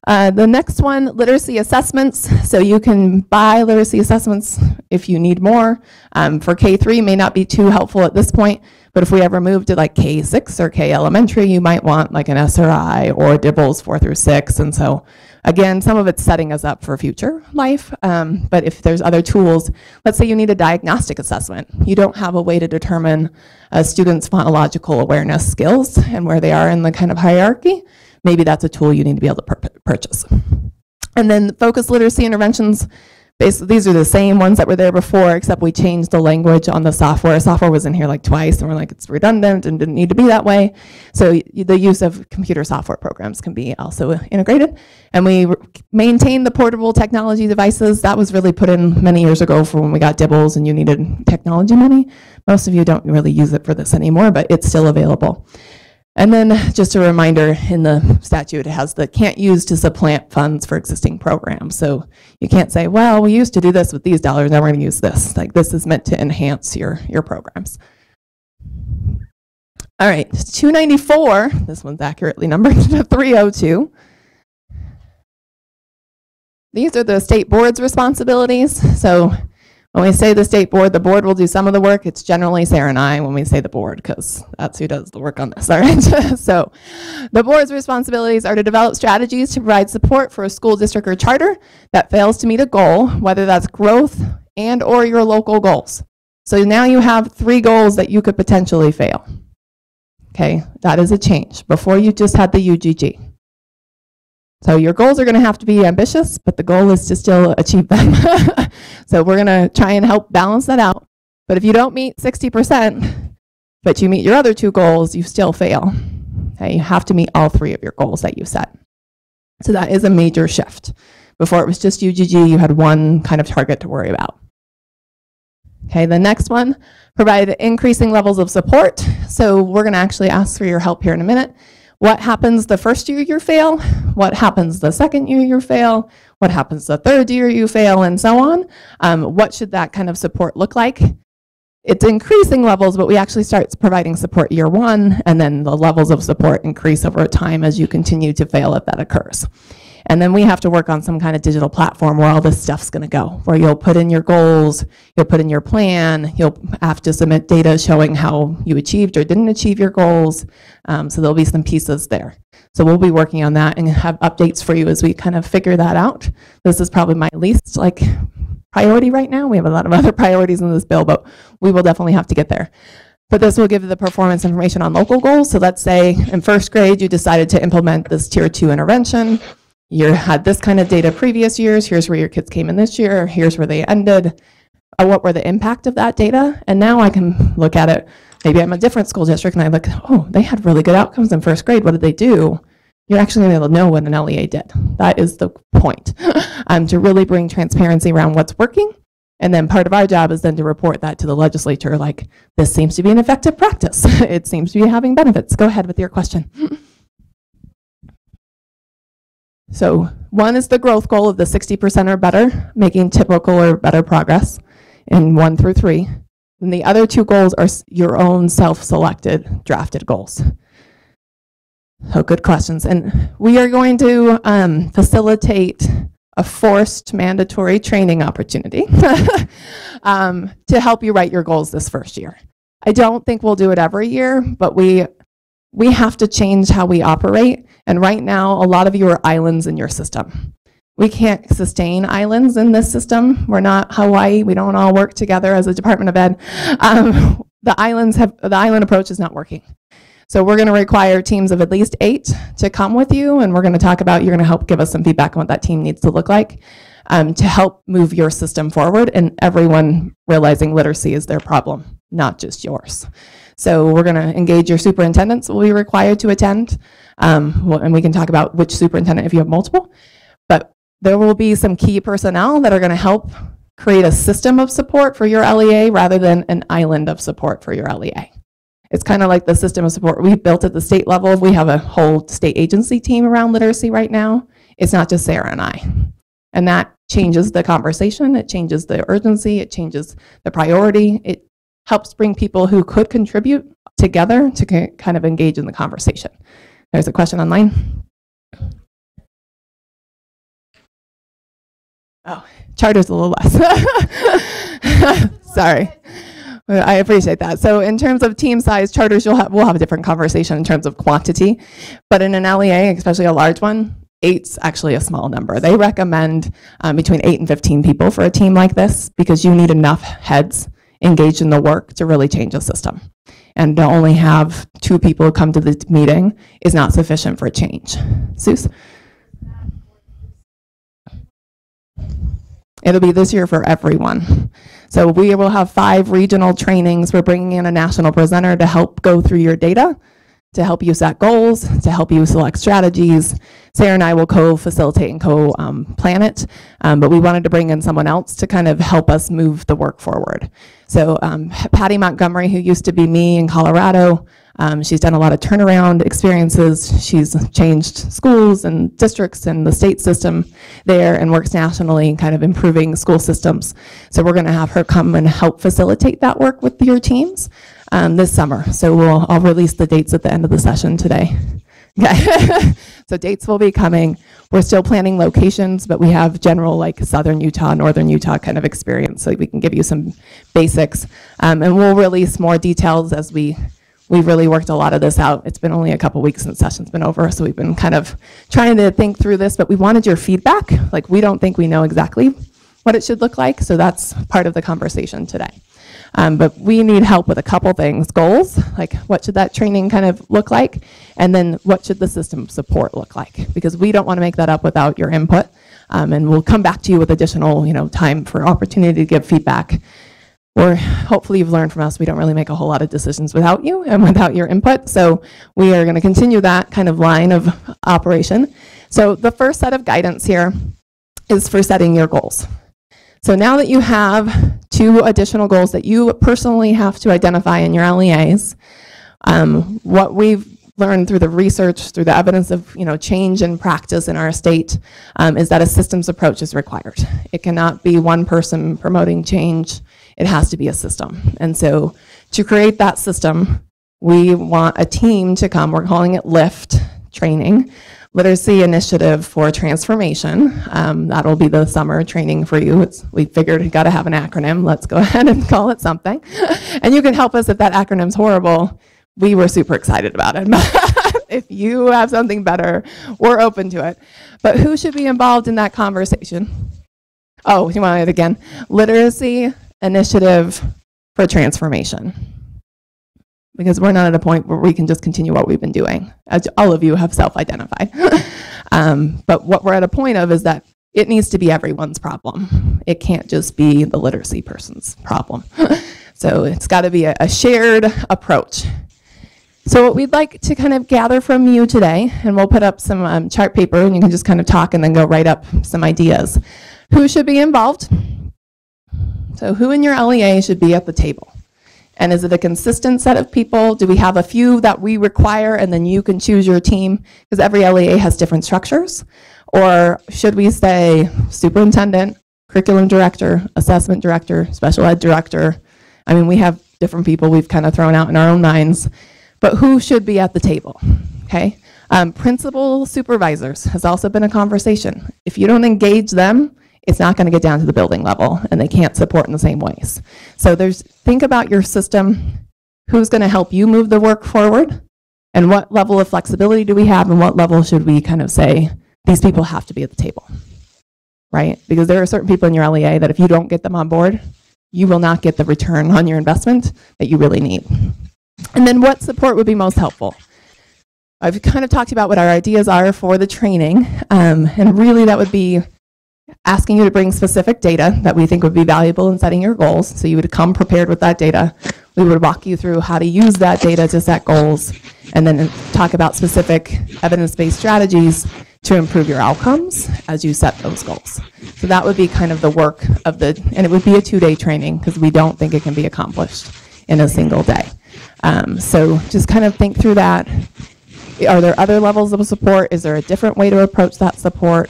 The next one, literacy assessments. So you can buy literacy assessments if you need more. For K3 may not be too helpful at this point, but if we ever move to K6 or K elementary, you might want an SRI or DIBELS 4 through 6. And so again, some of it's setting us up for future life, but if there's other tools, let's say you need a diagnostic assessment. You don't have a way to determine a student's phonological awareness skills and where they are in the kind of hierarchy. Maybe that's a tool you need to be able to purchase. And then focused literacy interventions, basically these are the same ones that were there before, except we changed the language on the software. Software was in here twice, and we're like, it's redundant and didn't need to be that way. So the use of computer software programs can be also integrated. And we maintain the portable technology devices. That was really put in many years ago for when we got DIBELS and you needed technology money. Most of you don't really use it for this anymore, but it's still available. And then just a reminder, in the statute, it has the can't use to supplant funds for existing programs. So you can't say, well, we used to do this with these dollars, now we're going to use this. This is meant to enhance your programs. All right, 294, this one's accurately numbered to 302. These are the state board's responsibilities. So When we say the state board, the board will do some of the work. It's generally Sarah and I when we say the board, because that's who does the work on this, all right? So the board's responsibilities are to develop strategies to provide support for a school district or charter that fails to meet a goal, whether that's growth and or your local goals. So now you have 3 goals that you could potentially fail. Okay, that is a change. Before you just had the UGG. So your goals are going to have to be ambitious, but the goal is to still achieve them. So we're going to try and help balance that out. But if you don't meet 60%, but you meet your other 2 goals, you still fail. Okay, you have to meet all 3 of your goals that you set. So that is a major shift. Before it was just UGG, you had 1 kind of target to worry about. Okay, the next one, provide increasing levels of support. So we're going to actually ask for your help here in a minute. What happens the first year you fail? What happens the second year you fail? What happens the third year you fail, and so on? What should that kind of support look like? It's increasing levels, but we actually start providing support year 1, and then the levels of support increase over time as you continue to fail if that occurs. And then we have to work on some kind of digital platform where all this stuff's going to go, where you'll put in your goals, you'll put in your plan, you'll have to submit data showing how you achieved or didn't achieve your goals. So there'll be some pieces there. So we'll be working on that and have updates for you as we kind of figure that out. This is probably my least priority right now. We have a lot of other priorities in this bill, but we will definitely have to get there. But this will give you the performance information on local goals. So let's say in first grade, you decided to implement this tier 2 intervention. You had this kind of data previous years. Here's where your kids came in this year. Here's where they ended. What were the impact of that data? And now I can look at it. Maybe I'm a different school district and I look, oh, they had really good outcomes in first grade. What did they do? You're actually going to be able to know what an LEA did. That is the point, to really bring transparency around what's working. And then part of our job is then to report that to the legislature, like, this seems to be an effective practice. It seems to be having benefits. Go ahead with your question. So 1 is the growth goal of the 60% or better, making typical or better progress in 1 through 3. And the other 2 goals are your own self-selected, drafted goals. So good questions. And we are going to facilitate a forced mandatory training opportunity to help you write your goals this first year. I don't think we'll do it every year, but we have to change how we operate. And right now, a lot of you are islands in your system. We can't sustain islands in this system. We're not Hawaii. We don't all work together as a Department of Ed. The island approach is not working. So we're going to require teams of at least 8 to come with you, and we're going to talk about, you're going to help give us some feedback on what that team needs to look like to help move your system forward, and everyone realizing literacy is their problem, not just yours. So we're going to engage your superintendents will be required to attend, and we can talk about which superintendent if you have multiple, but there will be some key personnel that are going to help create a system of support for your LEA rather than an island of support for your LEA. It's kind of like the system of support we built at the state level. We have a whole state agency team around literacy right now. It's not just Sarah and I. And that changes the conversation. It changes the urgency. It changes the priority. It helps bring people who could contribute together to kind of engage in the conversation. There's a question online. Oh, charter's a little less. Sorry. I appreciate that. So in terms of team size, charters, we'll have a different conversation in terms of quantity. But in an LEA, especially a large one, 8's actually a small number. They recommend between 8 and 15 people for a team like this because you need enough heads engaged in the work to really change a system. And to only have 2 people come to the meeting is not sufficient for change. Seuss? It'll be this year for everyone. So we will have 5 regional trainings. We're bringing in a national presenter to help go through your data, to help you set goals, to help you select strategies. Sarah and I will co-facilitate and co-plan it, but we wanted to bring in someone else to kind of help us move the work forward. So Patty Montgomery, who used to be me in Colorado, she's done a lot of turnaround experiences. She's changed schools and districts and the state system there and works nationally, kind of improving school systems. So we're going to have her come and help facilitate that work with your teams this summer. So I'll release the dates at the end of the session today. Okay. So dates will be coming. We're still planning locations, but we have general like Southern Utah, Northern Utah kind of experience, so we can give you some basics. And we'll release more details as we've really worked a lot of this out. It's been only a couple weeks since session's been over, so we've been kind of trying to think through this, but we wanted your feedback. Like, we don't think we know exactly what it should look like, so that's part of the conversation today. But we need help with a couple things. Goals, like what should that training kind of look like? And then what should the system support look like? Because we don't want to make that up without your input. And we'll come back to you with additional time for opportunity to give feedback. Or hopefully you've learned from us, we don't really make a whole lot of decisions without you and without your input. So we are going to continue that kind of line of operation. So the first set of guidance here is for setting your goals. So now that you have 2 additional goals that you personally have to identify in your LEAs, what we've learned through the research, through the evidence of change in practice in our state, is that a systems approach is required. It cannot be one person promoting change. It has to be a system. And so to create that system, we want a team to come. We're calling it LIFT training. Literacy Initiative for Transformation. That'll be the summer training for you. We figured we got to have an acronym. Let's go ahead and call it something. And you can help us if that acronym's horrible. We were super excited about it. If you have something better, we're open to it. But who should be involved in that conversation? Oh, you want it again? Literacy Initiative for Transformation. Because we're not at a point where we can just continue what we've been doing, as all of you have self-identified. But what we're at a point of is that it needs to be everyone's problem. It can't just be the literacy person's problem. So it's got to be a shared approach. So what we'd like to kind of gather from you today, and we'll put up some chart paper, and you can just kind of talk and then go write up some ideas. Who should be involved? So who in your LEA should be at the table? And is it a consistent set of people? Do we have a few that we require and then you can choose your team? Because every LEA has different structures. Or should we say superintendent, curriculum director, assessment director, special ed director? I mean, we have different people we've kind of thrown out in our own minds. But who should be at the table? Okay. Principal supervisors has also been a conversation. If you don't engage them, it's not going to get down to the building level, and they can't support in the same ways. So think about your system, who's going to help you move the work forward, and what level of flexibility do we have, and what level should we kind of say, these people have to be at the table, right? Because there are certain people in your LEA that if you don't get them on board, you will not get the return on your investment that you really need. And then what support would be most helpful? I've kind of talked about what our ideas are for the training, and really that would be asking you to bring specific data that we think would be valuable in setting your goals. So you would come prepared with that data. We would walk you through how to use that data to set goals, and then talk about specific evidence-based strategies to improve your outcomes as you set those goals. So that would be kind of the work of and it would be a 2-day training because we don't think it can be accomplished in a single day. So just kind of think through that. Are there other levels of support? Is there a different way to approach that support?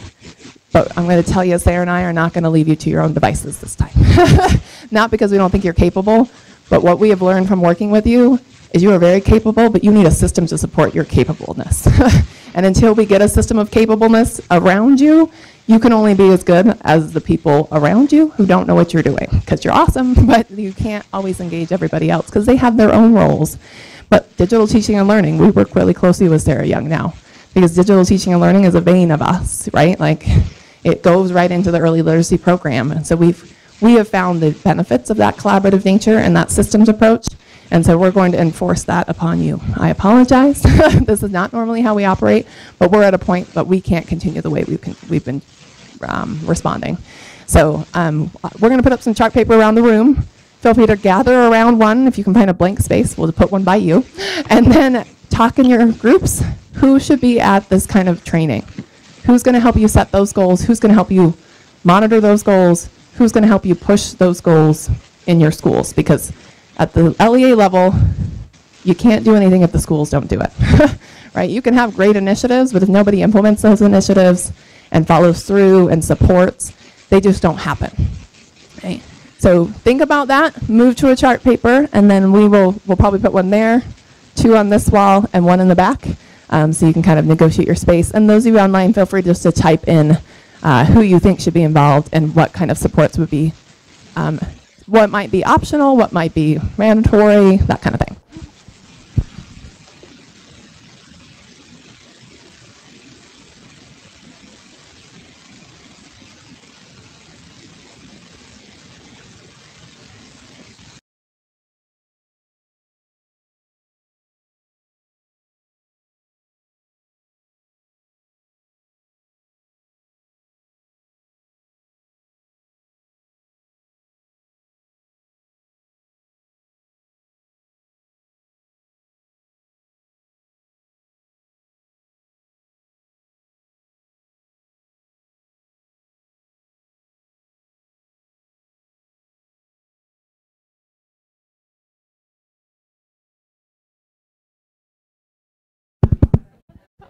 But I'm going to tell you, Sarah and I are not going to leave you to your own devices this time. Not because we don't think you're capable, but what we have learned from working with you is you are very capable, but you need a system to support your capableness. And until we get a system of capableness around you, you can only be as good as the people around you who don't know what you're doing. Because you're awesome, but you can't always engage everybody else because they have their own roles. But digital teaching and learning, we work really closely with Sarah Young now, because digital teaching and learning is a vein of us, right? Like, it goes right into the early literacy program. And so we have found the benefits of that collaborative nature and that systems approach. And so we're going to enforce that upon you. I apologize. This is not normally how we operate, but we're at a point that we can't continue the way we've been responding. So we're going to put up some chart paper around the room. Feel free to gather around one. If you can find a blank space, we'll put one by you. And then talk in your groups. Who should be at this kind of training? Who's going to help you set those goals? Who's going to help you monitor those goals? Who's going to help you push those goals in your schools? Because at the LEA level, you can't do anything if the schools don't do it, right? You can have great initiatives, but if nobody implements those initiatives and follows through and supports, they just don't happen, right? So think about that, move to a chart paper, and then we'll probably put one there, 2 on this wall, and 1 in the back. So you can kind of negotiate your space. And those of you online, feel free just to type in who you think should be involved and what kind of supports would be, what might be optional, what might be mandatory, that kind of thing.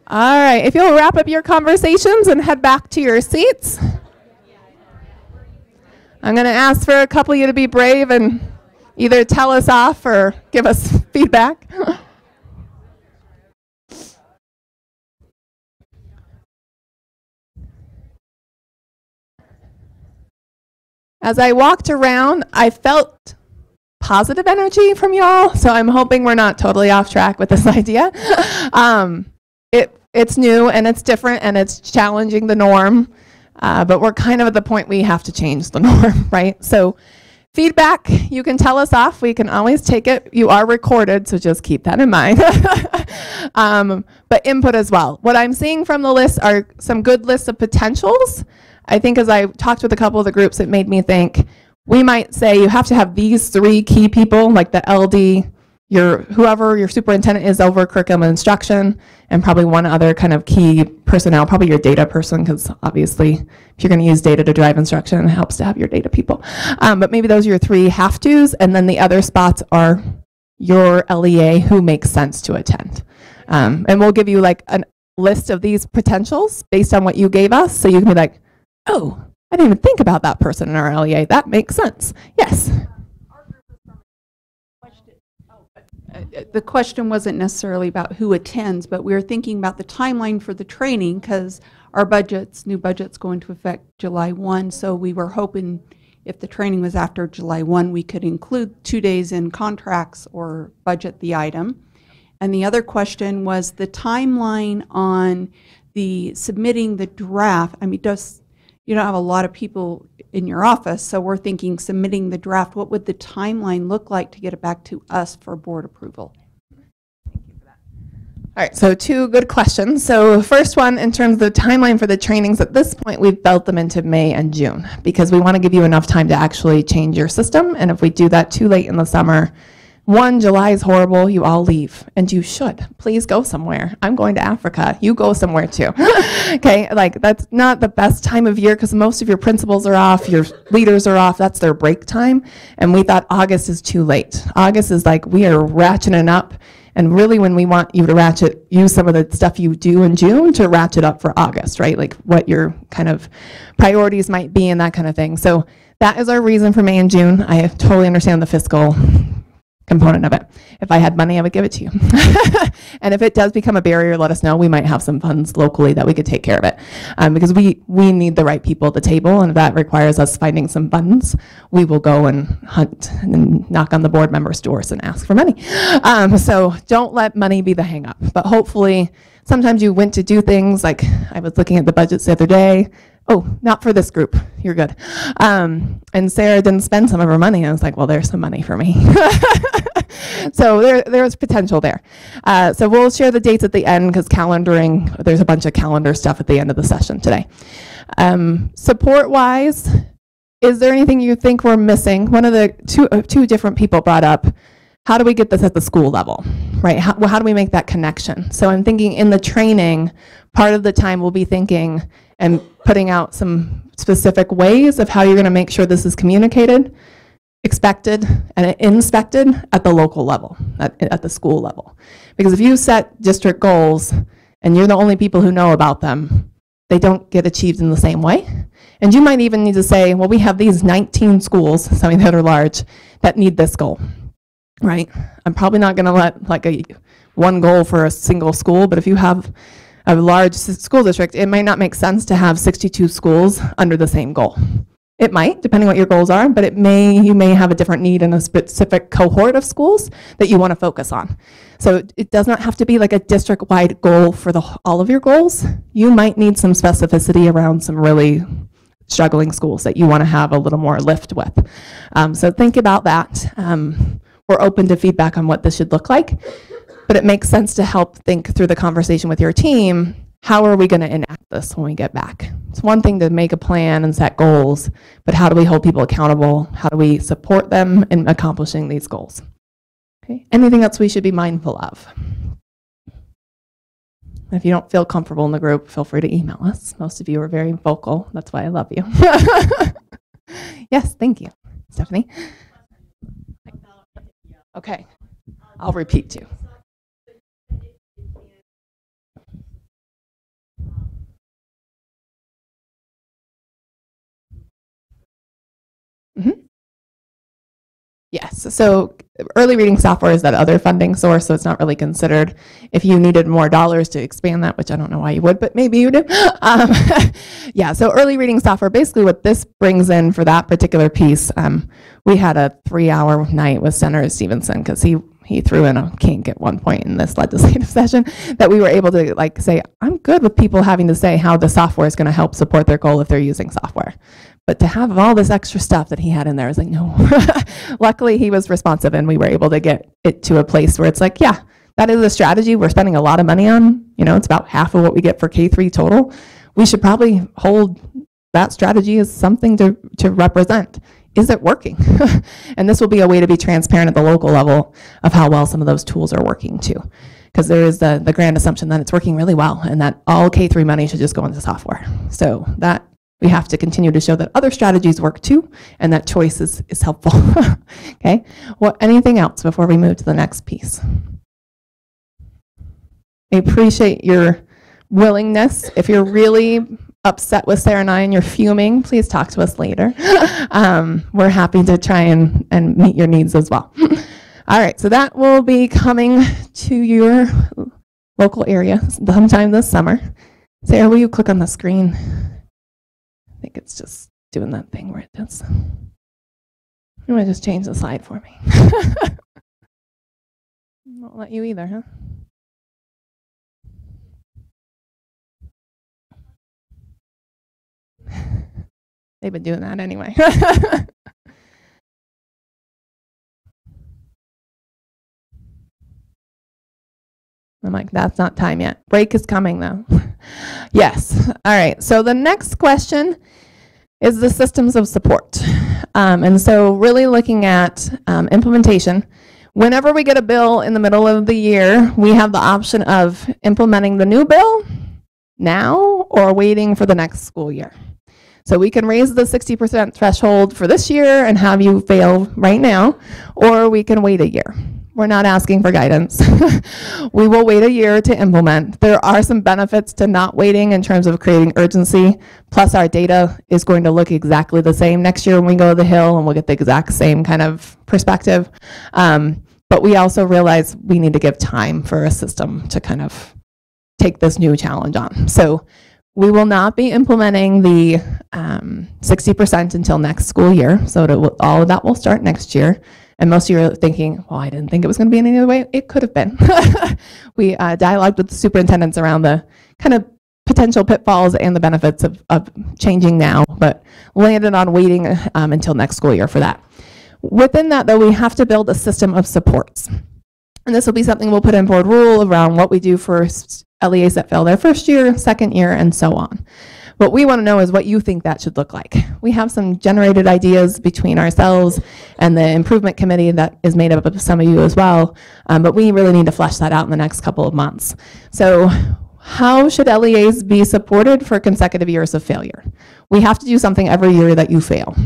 All right, if you'll wrap up your conversations and head back to your seats. I'm going to ask for a couple of you to be brave and either tell us off or give us feedback. As I walked around, I felt positive energy from y'all, so I'm hoping we're not totally off track with this idea. It's new and it's different and it's challenging the norm, but we're kind of at the point we have to change the norm, right? So feedback, you can tell us off. We can always take it. You are recorded, so just keep that in mind. But input as well. What I'm seeing from the list are some good lists of potentials. I think as I talked with a couple of the groups, it made me think we might say you have to have these 3 key people, like the LD, whoever your superintendent is over curriculum and instruction, and probably one other kind of key personnel, probably your data person, because obviously if you're going to use data to drive instruction, it helps to have your data people. But maybe those are your 3 have-tos, and then the other spots are your LEA who makes sense to attend. And we'll give you like a list of these potentials based on what you gave us, so you can be like, oh, I didn't even think about that person in our LEA. That makes sense. Yes. The question wasn't necessarily about who attends, but we were thinking about the timeline for the training because our new budgets go into effect July 1. So we were hoping if the training was after July 1, we could include 2 days in contracts or budget the item. And the other question was the timeline on the submitting the draft. I mean, you don't have a lot of people in your office, so we're thinking submitting the draft. What would the timeline look like to get it back to us for board approval? All right, so 2 good questions. So first one, in terms of the timeline for the trainings, at this point we've built them into May and June because we want to give you enough time to actually change your system. And if we do that too late in the summer, July is horrible, you all leave, and you should. Please go somewhere. I'm going to Africa. You go somewhere too. Okay, like that's not the best time of year because most of your principals are off, your leaders are off, that's their break time, and we thought August is too late. August is like we are ratcheting up, and really when we want you to use some of the stuff you do in June to ratchet up for August, right? Like what your kind of priorities might be and that kind of thing. So that is our reason for May and June. I totally understand the fiscal component of it. If I had money, I would give it to you. And if it does become a barrier, let us know. We might have some funds locally that we could take care of it. Because we need the right people at the table, and if that requires us finding some funds, we will go and hunt and knock on the board members' doors and ask for money. So don't let money be the hang up. But hopefully, sometimes you went to do things like I was looking at the budgets the other day. Oh, not for this group. You're good. And Sarah didn't spend some of her money. I was like, well, there's some money for me. So there's potential there. So we'll share the dates at the end because calendaring, there's a bunch of calendar stuff at the end of the session today. Support-wise, is there anything you think we're missing? One of the two different people brought up, how do we get this at the school level, right? How do we make that connection? So I'm thinking in the training, part of the time we'll be thinking and putting out some specific ways of how you're going to make sure this is communicated, expected, and inspected at the local level, at the school level. Because if you set district goals and you're the only people who know about them, they don't get achieved in the same way. And you might even need to say, well, we have these 19 schools, some that are large, that need this goal, right? I'm probably not going to let one goal for a single school, but if you have a large school district, it might not make sense to have 62 schools under the same goal. It might, depending what your goals are, but you may have a different need in a specific cohort of schools that you want to focus on. So it does not have to be like a district-wide goal for all of your goals. You might need some specificity around some really struggling schools that you want to have a little more lift with. So think about that. We're open to feedback on what this should look like, but it makes sense to help think through the conversation with your team. How are we going to enact this when we get back? It's one thing to make a plan and set goals, but how do we hold people accountable? How do we support them in accomplishing these goals? Okay. Anything else we should be mindful of? If you don't feel comfortable in the group, feel free to email us. Most of you are very vocal. That's why I love you. Yes, thank you, Stephanie. Okay, I'll repeat you. Yes, so early reading software is that other funding source, so it's not really considered. If you needed more dollars to expand that, which I don't know why you would, but maybe you do. Yeah, so early reading software, basically what this brings in for that particular piece, we had a 3-hour night with Senator Stevenson because he threw in a kink at one point in this legislative session that we were able to like say, I'm good with people having to say how the software is going to help support their goal if they're using software. But to have all this extra stuff that he had in there, I was like, no. Luckily, he was responsive, and we were able to get it to a place where it's like, yeah, that is a strategy we're spending a lot of money on. You know, it's about half of what we get for K-3 total. We should probably hold that strategy as something to represent. Is it working? And this will be a way to be transparent at the local level of how well some of those tools are working too. Because there is the grand assumption that it's working really well and that all K-3 money should just go into software. So that we have to continue to show that other strategies work too, and that choice is helpful. Okay, well, anything else before we move to the next piece? I appreciate your willingness. If you're really upset with Sarah and I and you're fuming, please talk to us later. We're happy to try and meet your needs as well. All right, so that will be coming to your local area sometime this summer. Sarah, will you click on the screen? I think it's just doing that thing where it does. You want to just change the slide for me? Won't let you either, huh? They've been doing that anyway. I'm like, that's not time yet. Break is coming though. Yes. All right. So the next question is the systems of support. And so really looking at implementation. Whenever we get a bill in the middle of the year, we have the option of implementing the new bill now or waiting for the next school year. So we can raise the 60% threshold for this year and have you fail right now, or we can wait a year. We're not asking for guidance. We will wait a year to implement. There are some benefits to not waiting in terms of creating urgency, plus our data is going to look exactly the same next year when we go to the Hill, and we'll get the exact same kind of perspective. But we also realize we need to give time for a system to kind of take this new challenge on. So we will not be implementing the 60% until next school year. So all of that will start next year. And most of you are thinking, well, I didn't think it was going to be any other way. It could have been. We dialogued with the superintendents around the kind of potential pitfalls and the benefits of changing now, but landed on waiting until next school year for that. Within that, though, we have to build a system of supports. And this will be something we'll put in board rule around what we do for LEAs that fail their first year, second year, and so on. What we want to know is what you think that should look like. We have some generated ideas between ourselves and the improvement committee that is made up of some of you as well, but we really need to flesh that out in the next couple of months. So how should LEAs be supported for consecutive years of failure? We have to do something every year that you fail.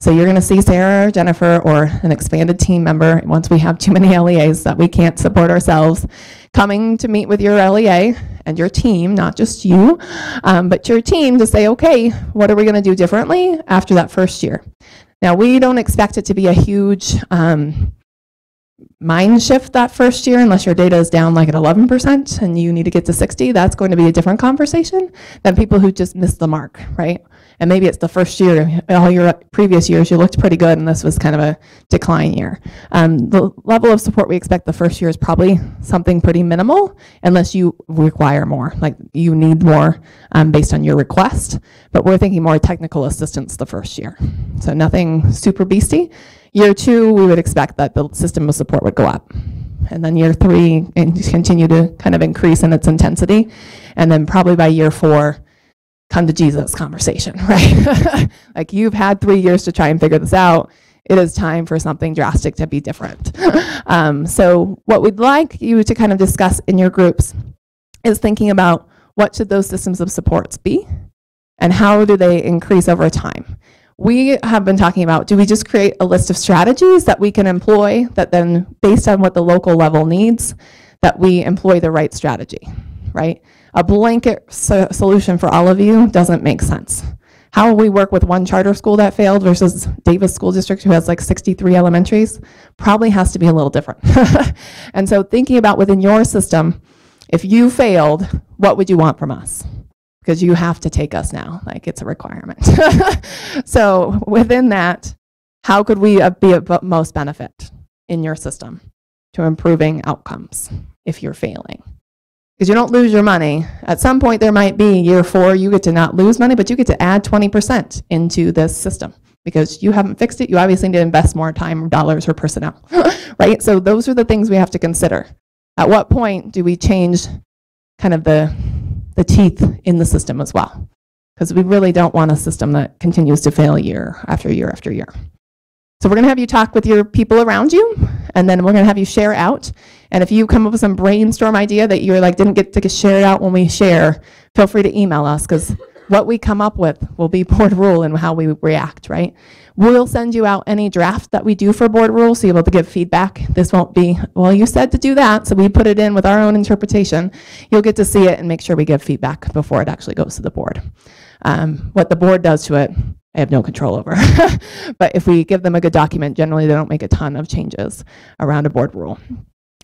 So you're going to see Sarah or Jennifer or an expanded team member, once we have too many LEAs that we can't support ourselves, coming to meet with your LEA and your team, not just you, but your team to say, okay, what are we going to do differently after that first year? Now, we don't expect it to be a huge mind shift that first year, unless your data is down like at 11% and you need to get to 60, that's going to be a different conversation than people who just missed the mark, right? And maybe it's the first year, all your previous years, you looked pretty good and this was kind of a decline year. The level of support we expect the first year is probably something pretty minimal unless you require more, like you need more based on your request. But we're thinking more technical assistance the first year. So nothing super beastie. Year 2, we would expect that the system of support would go up. And then year 3, and continue to kind of increase in its intensity. And then probably by year 4, come to Jesus conversation, right? Like you've had 3 years to try and figure this out. It is time for something drastic to be different. So what we'd like you to kind of discuss in your groups is thinking about what should those systems of supports be and how do they increase over time. We have been talking about, do we just create a list of strategies that we can employ that then, based on what the local level needs, that we employ the right strategy, right? A blanket solution for all of you doesn't make sense. How will we work with one charter school that failed versus Davis School District who has like 63 elementaries? Probably has to be a little different. And so thinking about within your system, if you failed, what would you want from us? Because you have to take us now, like it's a requirement. So within that, how could we be of most benefit in your system to improving outcomes if you're failing? Because you don't lose your money. At some point there might be year 4, you get to not lose money, but you get to add 20% into this system because you haven't fixed it. You obviously need to invest more time, dollars, or personnel, right? So those are the things we have to consider. At what point do we change kind of the teeth in the system as well? Because we really don't want a system that continues to fail year after year after year. So we're going to have you talk with your people around you, and then we're going to have you share out. And if you come up with some brainstorm idea that you're like didn't get to share it out when we share, feel free to email us, because what we come up with will be board rule and how we react, right? We'll send you out any draft that we do for board rules so you'll be able to give feedback. This won't be, well, you said to do that, so we put it in with our own interpretation. You'll get to see it and make sure we give feedback before it actually goes to the board. What the board does to it, I have no control over. But if we give them a good document, generally they don't make a ton of changes around a board rule.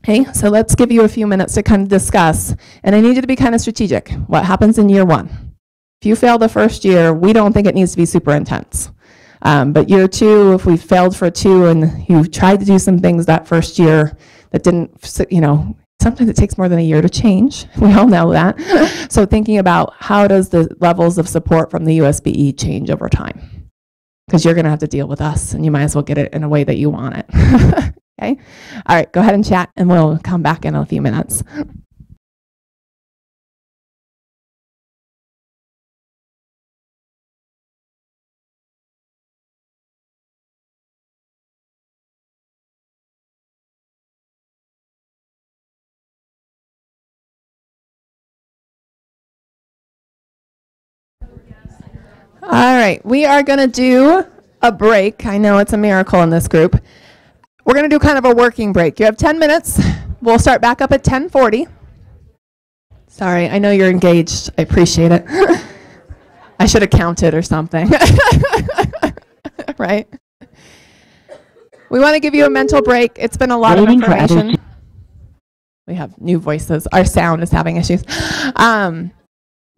Okay, so let's give you a few minutes to kind of discuss. And I need you to be kind of strategic. What happens in year 1? If you fail the first year, we don't think it needs to be super intense. But year 2, if we failed for 2 and you tried to do some things that first year that didn't, sometimes it takes more than a year to change. We all know that. So thinking about how does the levels of support from the USBE change over time? Because you're going to have to deal with us, and you might as well get it in a way that you want it. Okay? All right, go ahead and chat, and we'll come back in a few minutes. All right, we are going to do a break. I know it's a miracle in this group. We're going to do kind of a working break. You have 10 minutes. We'll start back up at 10:40. Sorry, I know you're engaged. I appreciate it. I should have counted or something. Right? We want to give you a mental break. It's been a lot of information. We have new voices. Our sound is having issues.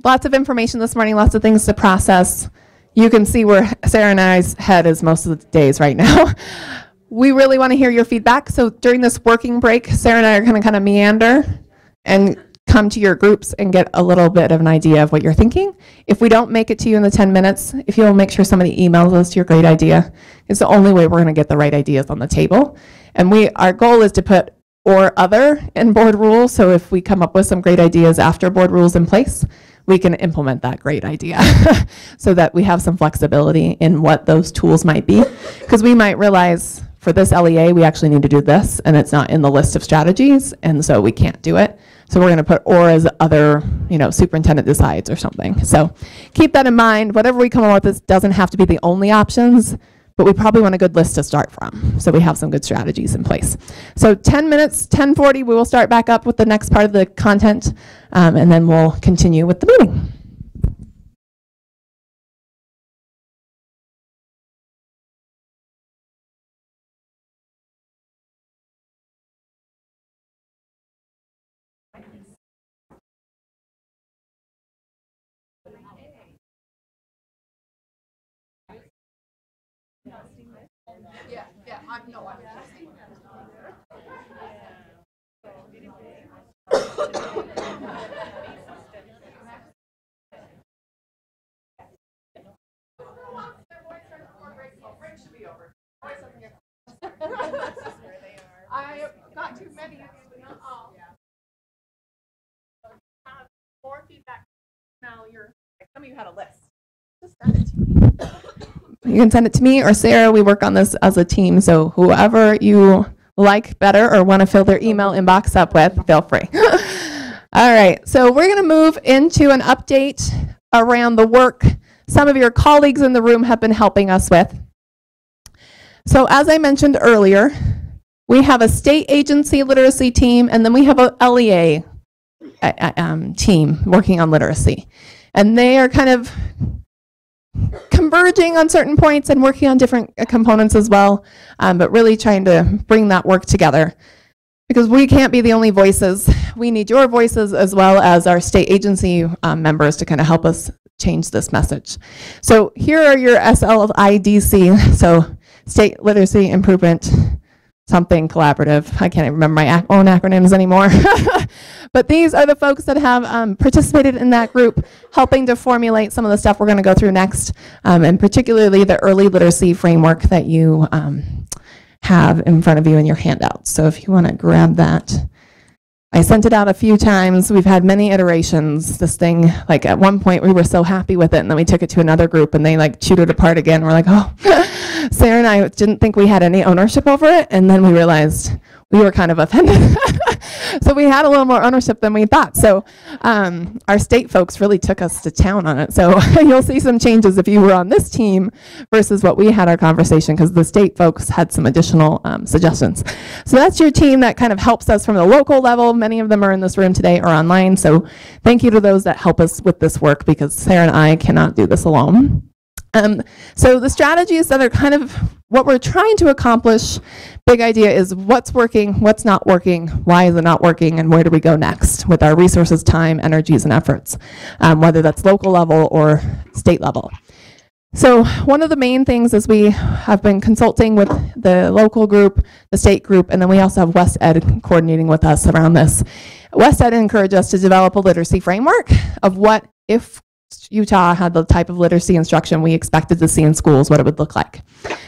Lots of information this morning, lots of things to process. You can see where Sarah and I's head is most of the days right now. We really want to hear your feedback. So during this working break, Sarah and I are going to kind of meander and come to your groups and get a little bit of an idea of what you're thinking. If we don't make it to you in the 10 minutes, if you'll make sure somebody emails us your great idea, it's the only way we're going to get the right ideas on the table. And our goal is to put or other in board rules. So if we come up with some great ideas after board rules in place, we can implement that great idea so that we have some flexibility in what those tools might be. Because we might realize for this LEA, we actually need to do this, and it's not in the list of strategies, and so we can't do it. So we're going to put or as other, superintendent decides or something. So keep that in mind. Whatever we come up with, this doesn't have to be the only options, but we probably want a good list to start from. So we have some good strategies in place. So 10 minutes, 10:40, we will start back up with the next part of the content, and then we'll continue with the meeting. I got too many of you, not all. More feedback. Now some of you had a list. Just send it to me. You can send it to me or Sarah. We work on this as a team, so whoever you like better or want to fill their email inbox up with, feel free. All right, so we're going to move into an update around the work some of your colleagues in the room have been helping us with. So as I mentioned earlier, we have a state agency literacy team, and then we have a LEA team working on literacy. And they are kind of converging on certain points and working on different components as well, but really trying to bring that work together. Because we can't be the only voices. We need your voices as well as our state agency members to kind of help us change this message. So here are your SLIDC, so State Literacy Improvement something collaborative. I can't even remember my own acronyms anymore. But these are the folks that have participated in that group, helping to formulate some of the stuff we're going to go through next, and particularly the early literacy framework that you have in front of you in your handouts. So if you want to grab that. I sent it out a few times. We've had many iterations. This thing, like at one point we were so happy with it, and then we took it to another group and they like chewed it apart again. We're like, oh, Sarah and I didn't think we had any ownership over it, and then we realized we were kind of offended. So we had a little more ownership than we thought. So our state folks really took us to town on it. So you'll see some changes if you were on this team versus what we had our conversation, because the state folks had some additional suggestions. So that's your team that kind of helps us from the local level. Many of them are in this room today or online. So thank you to those that help us with this work, because Sarah and I cannot do this alone. So the strategies that are kind of what we're trying to accomplish, big idea is what's working, what's not working, why is it not working, and where do we go next with our resources, time, energies, and efforts, whether that's local level or state level. So one of the main things is we have been consulting with the local group, the state group, and then we also have West Ed coordinating with us around this. West Ed encouraged us to develop a literacy framework of what if Utah had the type of literacy instruction we expected to see in schools, what it would look like.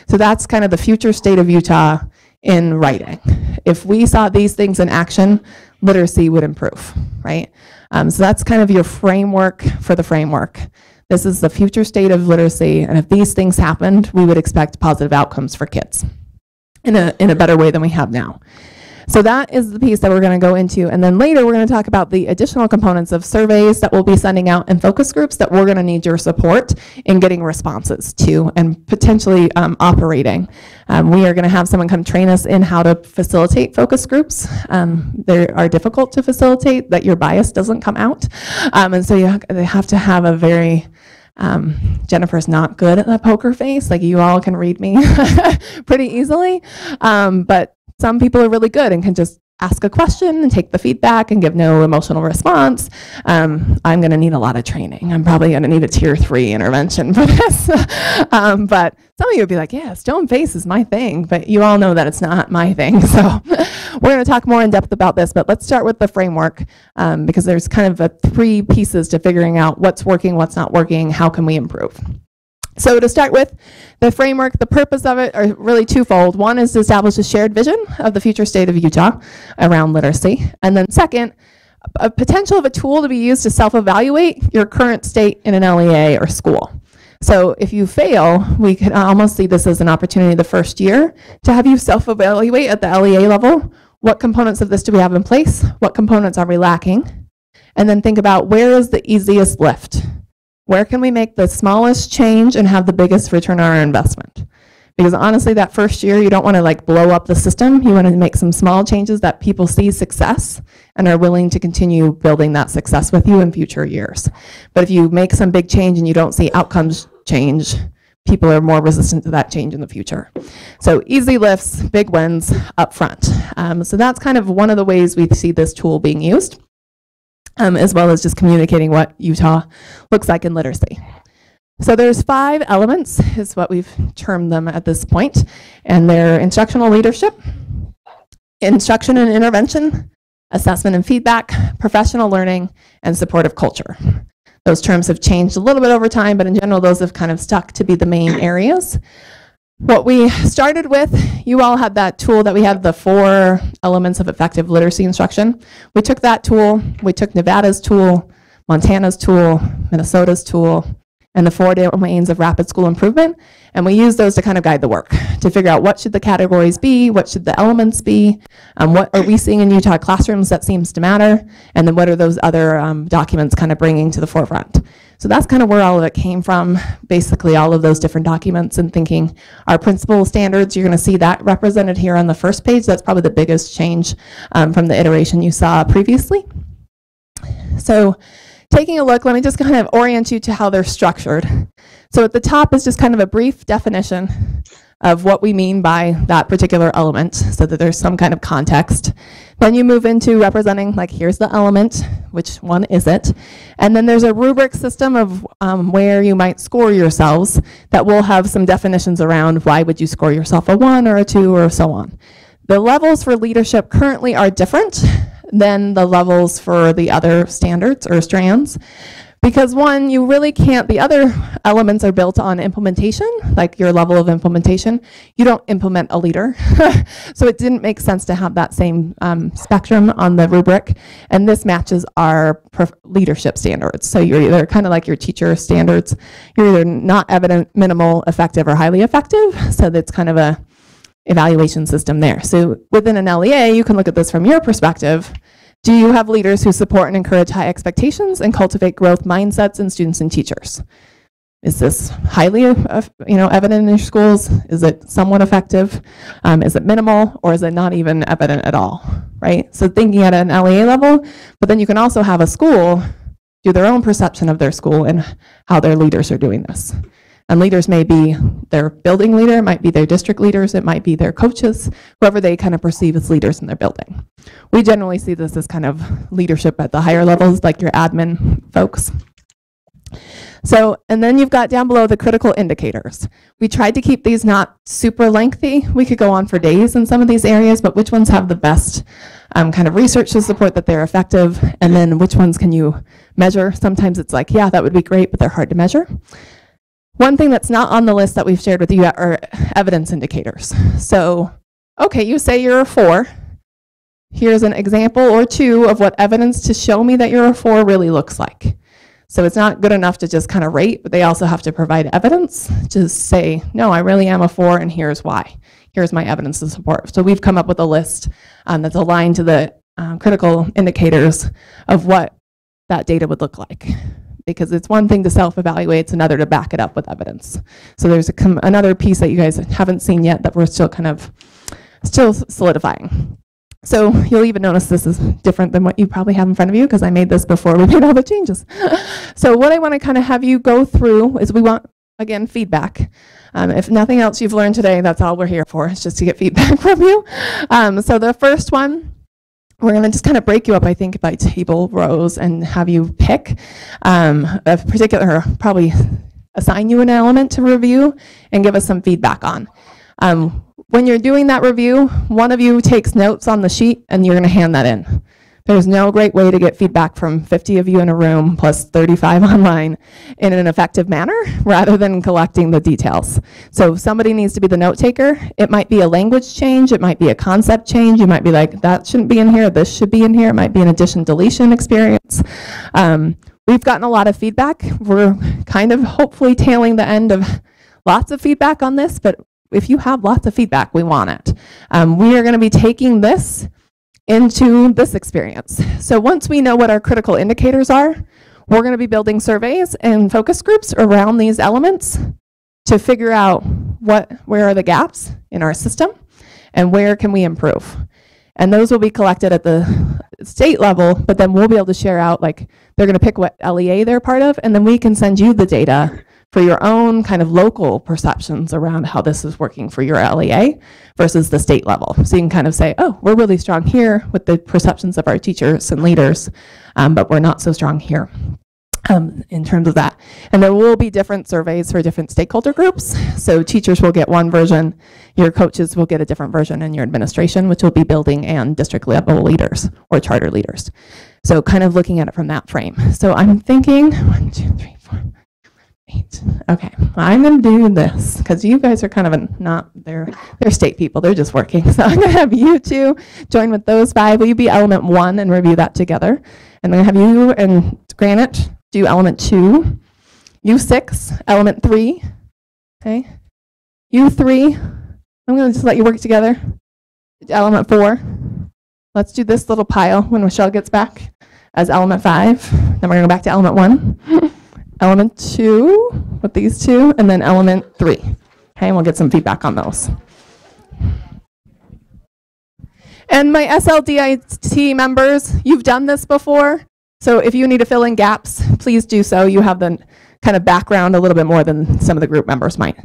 So that's kind of the future state of Utah in writing. If we saw these things in action, literacy would improve, right? So that's kind of your framework for the framework. This is the future state of literacy, and if these things happened, we would expect positive outcomes for kids in a better way than we have now. So that is the piece that we're going to go into, and then later we're going to talk about the additional components of surveys that we'll be sending out and focus groups that we're going to need your support in getting responses to and potentially operating. We are going to have someone come train us in how to facilitate focus groups. They are difficult to facilitate, that your bias doesn't come out, and so they have to have a very Jennifer's not good at the poker face, like you all can read me pretty easily, but some people are really good and can just ask a question and take the feedback and give no emotional response. I'm going to need a lot of training. I'm probably going to need a tier 3 intervention for this. But some of you would be like, yeah, stone face is my thing, but you all know that it's not my thing. So we're going to talk more in depth about this, but let's start with the framework, because there's kind of 3 pieces to figuring out what's working, what's not working, how can we improve. So to start with, the framework, the purpose of it are really twofold. One is to establish a shared vision of the future state of Utah around literacy. And then second, a potential of a tool to be used to self-evaluate your current state in an LEA or school. So if you fail, we could almost see this as an opportunity the first year to have you self-evaluate at the LEA level. What components of this do we have in place? What components are we lacking? And then think about where is the easiest lift? Where can we make the smallest change and have the biggest return on our investment? Because honestly, that first year, you don't want to like blow up the system. You want to make some small changes that people see success and are willing to continue building that success with you in future years. But if you make some big change and you don't see outcomes change, people are more resistant to that change in the future. So easy lifts, big wins up front. So that's kind of one of the ways we see this tool being used. as well as just communicating what Utah looks like in literacy. So there's 5 elements, is what we've termed them at this point, and they're instructional leadership, instruction and intervention, assessment and feedback, professional learning, and supportive culture. Those terms have changed a little bit over time, but in general, those have kind of stuck to be the main areas. What we started with, you all had that tool that we had, the 4 elements of effective literacy instruction. We took that tool, we took Nevada's tool, Montana's tool, Minnesota's tool, and the 4 domains of rapid school improvement, and we used those to kind of guide the work, to figure out what should the categories be, what should the elements be, what are we seeing in Utah classrooms that seems to matter, and then what are those other documents kind of bringing to the forefront. So that's kind of where all of it came from, basically all of those different documents, and thinking our principal standards, you're going to see that represented here on the first page. That's probably the biggest change from the iteration you saw previously. So taking a look, let me just kind of orient you to how they're structured. So at the top is just kind of a brief definition of what we mean by that particular element, so that there's some kind of context. Then you move into representing, like, here's the element, which one is it? And then there's a rubric system of where you might score yourselves that will have some definitions around why would you score yourself a 1 or a 2 or so on. The levels for leadership currently are different than the levels for the other standards or strands. Because one, you really can't, the other elements are built on implementation, like your level of implementation. You don't implement a leader. So it didn't make sense to have that same spectrum on the rubric. And this matches our leadership standards. So you're either kind of like your teacher standards. You're either not evident, minimal, effective, or highly effective. So that's kind of a evaluation system there. So within an LEA, you can look at this from your perspective. Do you have leaders who support and encourage high expectations and cultivate growth mindsets in students and teachers? Is this highly evident in your schools? Is it somewhat effective? Is it minimal, or is it not even evident at all, right? So thinking at an LEA level, but then you can also have a school do their own perception of their school and how their leaders are doing this. And leaders may be their building leader, it might be their district leaders, it might be their coaches, whoever they kind of perceive as leaders in their building. We generally see this as kind of leadership at the higher levels, like your admin folks. So, and then you've got down below the critical indicators. We tried to keep these not super lengthy. We could go on for days in some of these areas, but which ones have the best kind of research to support that they're effective, and then which ones can you measure? Sometimes it's like, yeah, that would be great, but they're hard to measure. One thing that's not on the list that we've shared with you are evidence indicators. So, okay, you say you're a 4. Here's an example or 2 of what evidence to show me that you're a 4 really looks like. So it's not good enough to just kind of rate, but they also have to provide evidence to say, no, I really am a 4, and here's why. Here's my evidence to support. So we've come up with a list that's aligned to the critical indicators of what that data would look like. Because it's one thing to self-evaluate, it's another to back it up with evidence. So there's another piece that you guys haven't seen yet that we're still solidifying. So you'll even notice this is different than what you probably have in front of you, because I made this before we made all the changes. So what I want to kind of have you go through is we want, again, feedback. If nothing else you've learned today, that's all we're here for, is just to get feedback from you. So the first one, we're going to just kind of break you up, I think, by table rows and have you pick a particular, probably assign you an element to review and give us some feedback on. When you're doing that review, one of you takes notes on the sheet and you're going to hand that in. There's no great way to get feedback from 50 of you in a room plus 35 online in an effective manner rather than collecting the details. So somebody needs to be the note taker. It might be a language change. It might be a concept change. You might be like, that shouldn't be in here. This should be in here. It might be an addition deletion experience. We've gotten a lot of feedback. We're kind of hopefully tailing the end of lots of feedback on this, but if you have lots of feedback, we want it. We are going to be taking this into this experience. So once we know what our critical indicators are, we're going to be building surveys and focus groups around these elements to figure out where are the gaps in our system and where can we improve. And those will be collected at the state level, but then we'll be able to share out, like, they're going to pick what LEA they're part of, and then we can send you the data for your own kind of local perceptions around how this is working for your LEA versus the state level. So you can kind of say, oh, we're really strong here with the perceptions of our teachers and leaders, but we're not so strong here. In terms of that. And there will be different surveys for different stakeholder groups. So teachers will get one version, your coaches will get a different version, and your administration, which will be building and district level leaders or charter leaders. So kind of looking at it from that frame. So I'm thinking 1, 2, 3, 4, 8. Okay, I'm going to do this because you guys are kind of they're state people, they're just working. So I'm going to have you two join with those 5. Will you be element 1 and review that together? And then have you and Granite do element 2, you 6, element 3, okay? You 3, I'm gonna just let you work together. Element 4, let's do this little pile when Michelle gets back as element 5. Then we're gonna go back to element 1, element 2 with these 2, and then element 3. Okay, and we'll get some feedback on those. And my SLDIT members, you've done this before. So if you need to fill in gaps, please do so. You have the kind of background a little bit more than some of the group members might.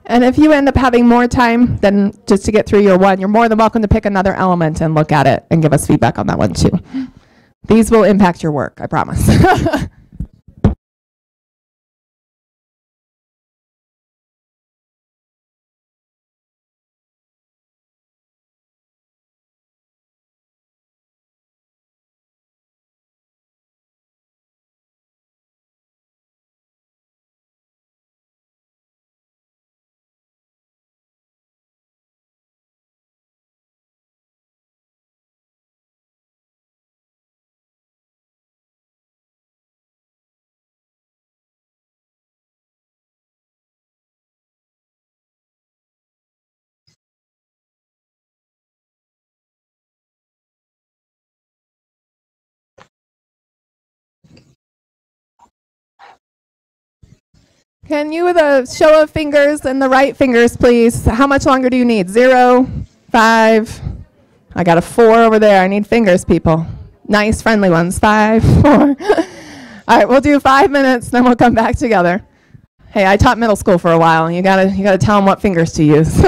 And if you end up having more time than just to get through your 1, you're more than welcome to pick another element and look at it and give us feedback on that one too. These will impact your work, I promise. Can you, with a show of fingers and the right fingers, please, how much longer do you need? 0, 5, I got a 4 over there. I need fingers, people. Nice, friendly ones. 5, 4. All right, we'll do 5 minutes, then we'll come back together. Hey, I taught middle school for a while, and you gotta tell them what fingers to use.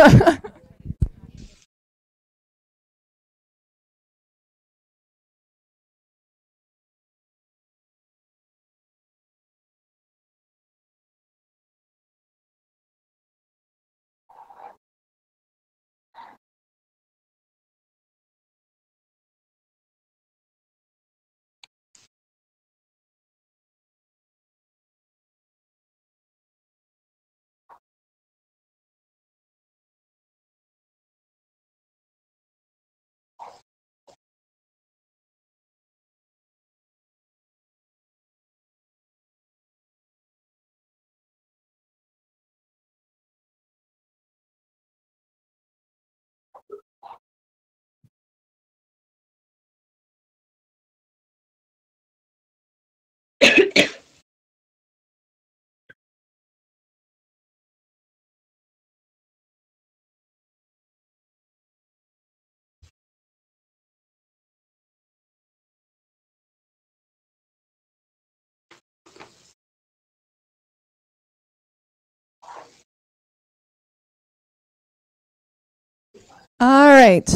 All right.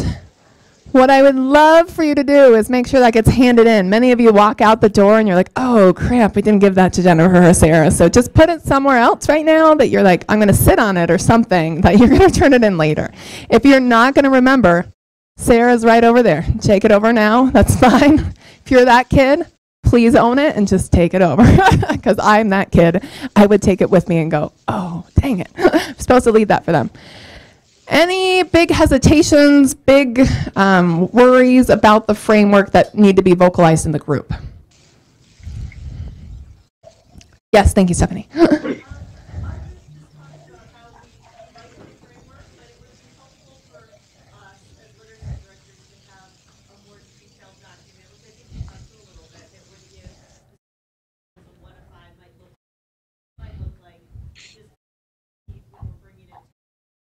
What I would love for you to do is make sure that gets handed in. Many of you walk out the door and you're like, oh crap, we didn't give that to Jennifer or Sarah. So just put it somewhere else right now that you're like, I'm going to sit on it or something, that you're going to turn it in later. If you're not going to remember, Sarah's right over there. Take it over now. That's fine. If you're that kid, please own it and just take it over. Because I'm that kid. I would take it with me and go, oh, dang it. I'm supposed to leave that for them. Any big hesitations, big worries about the framework that need to be vocalized in the group? Yes, thank you, Stephanie.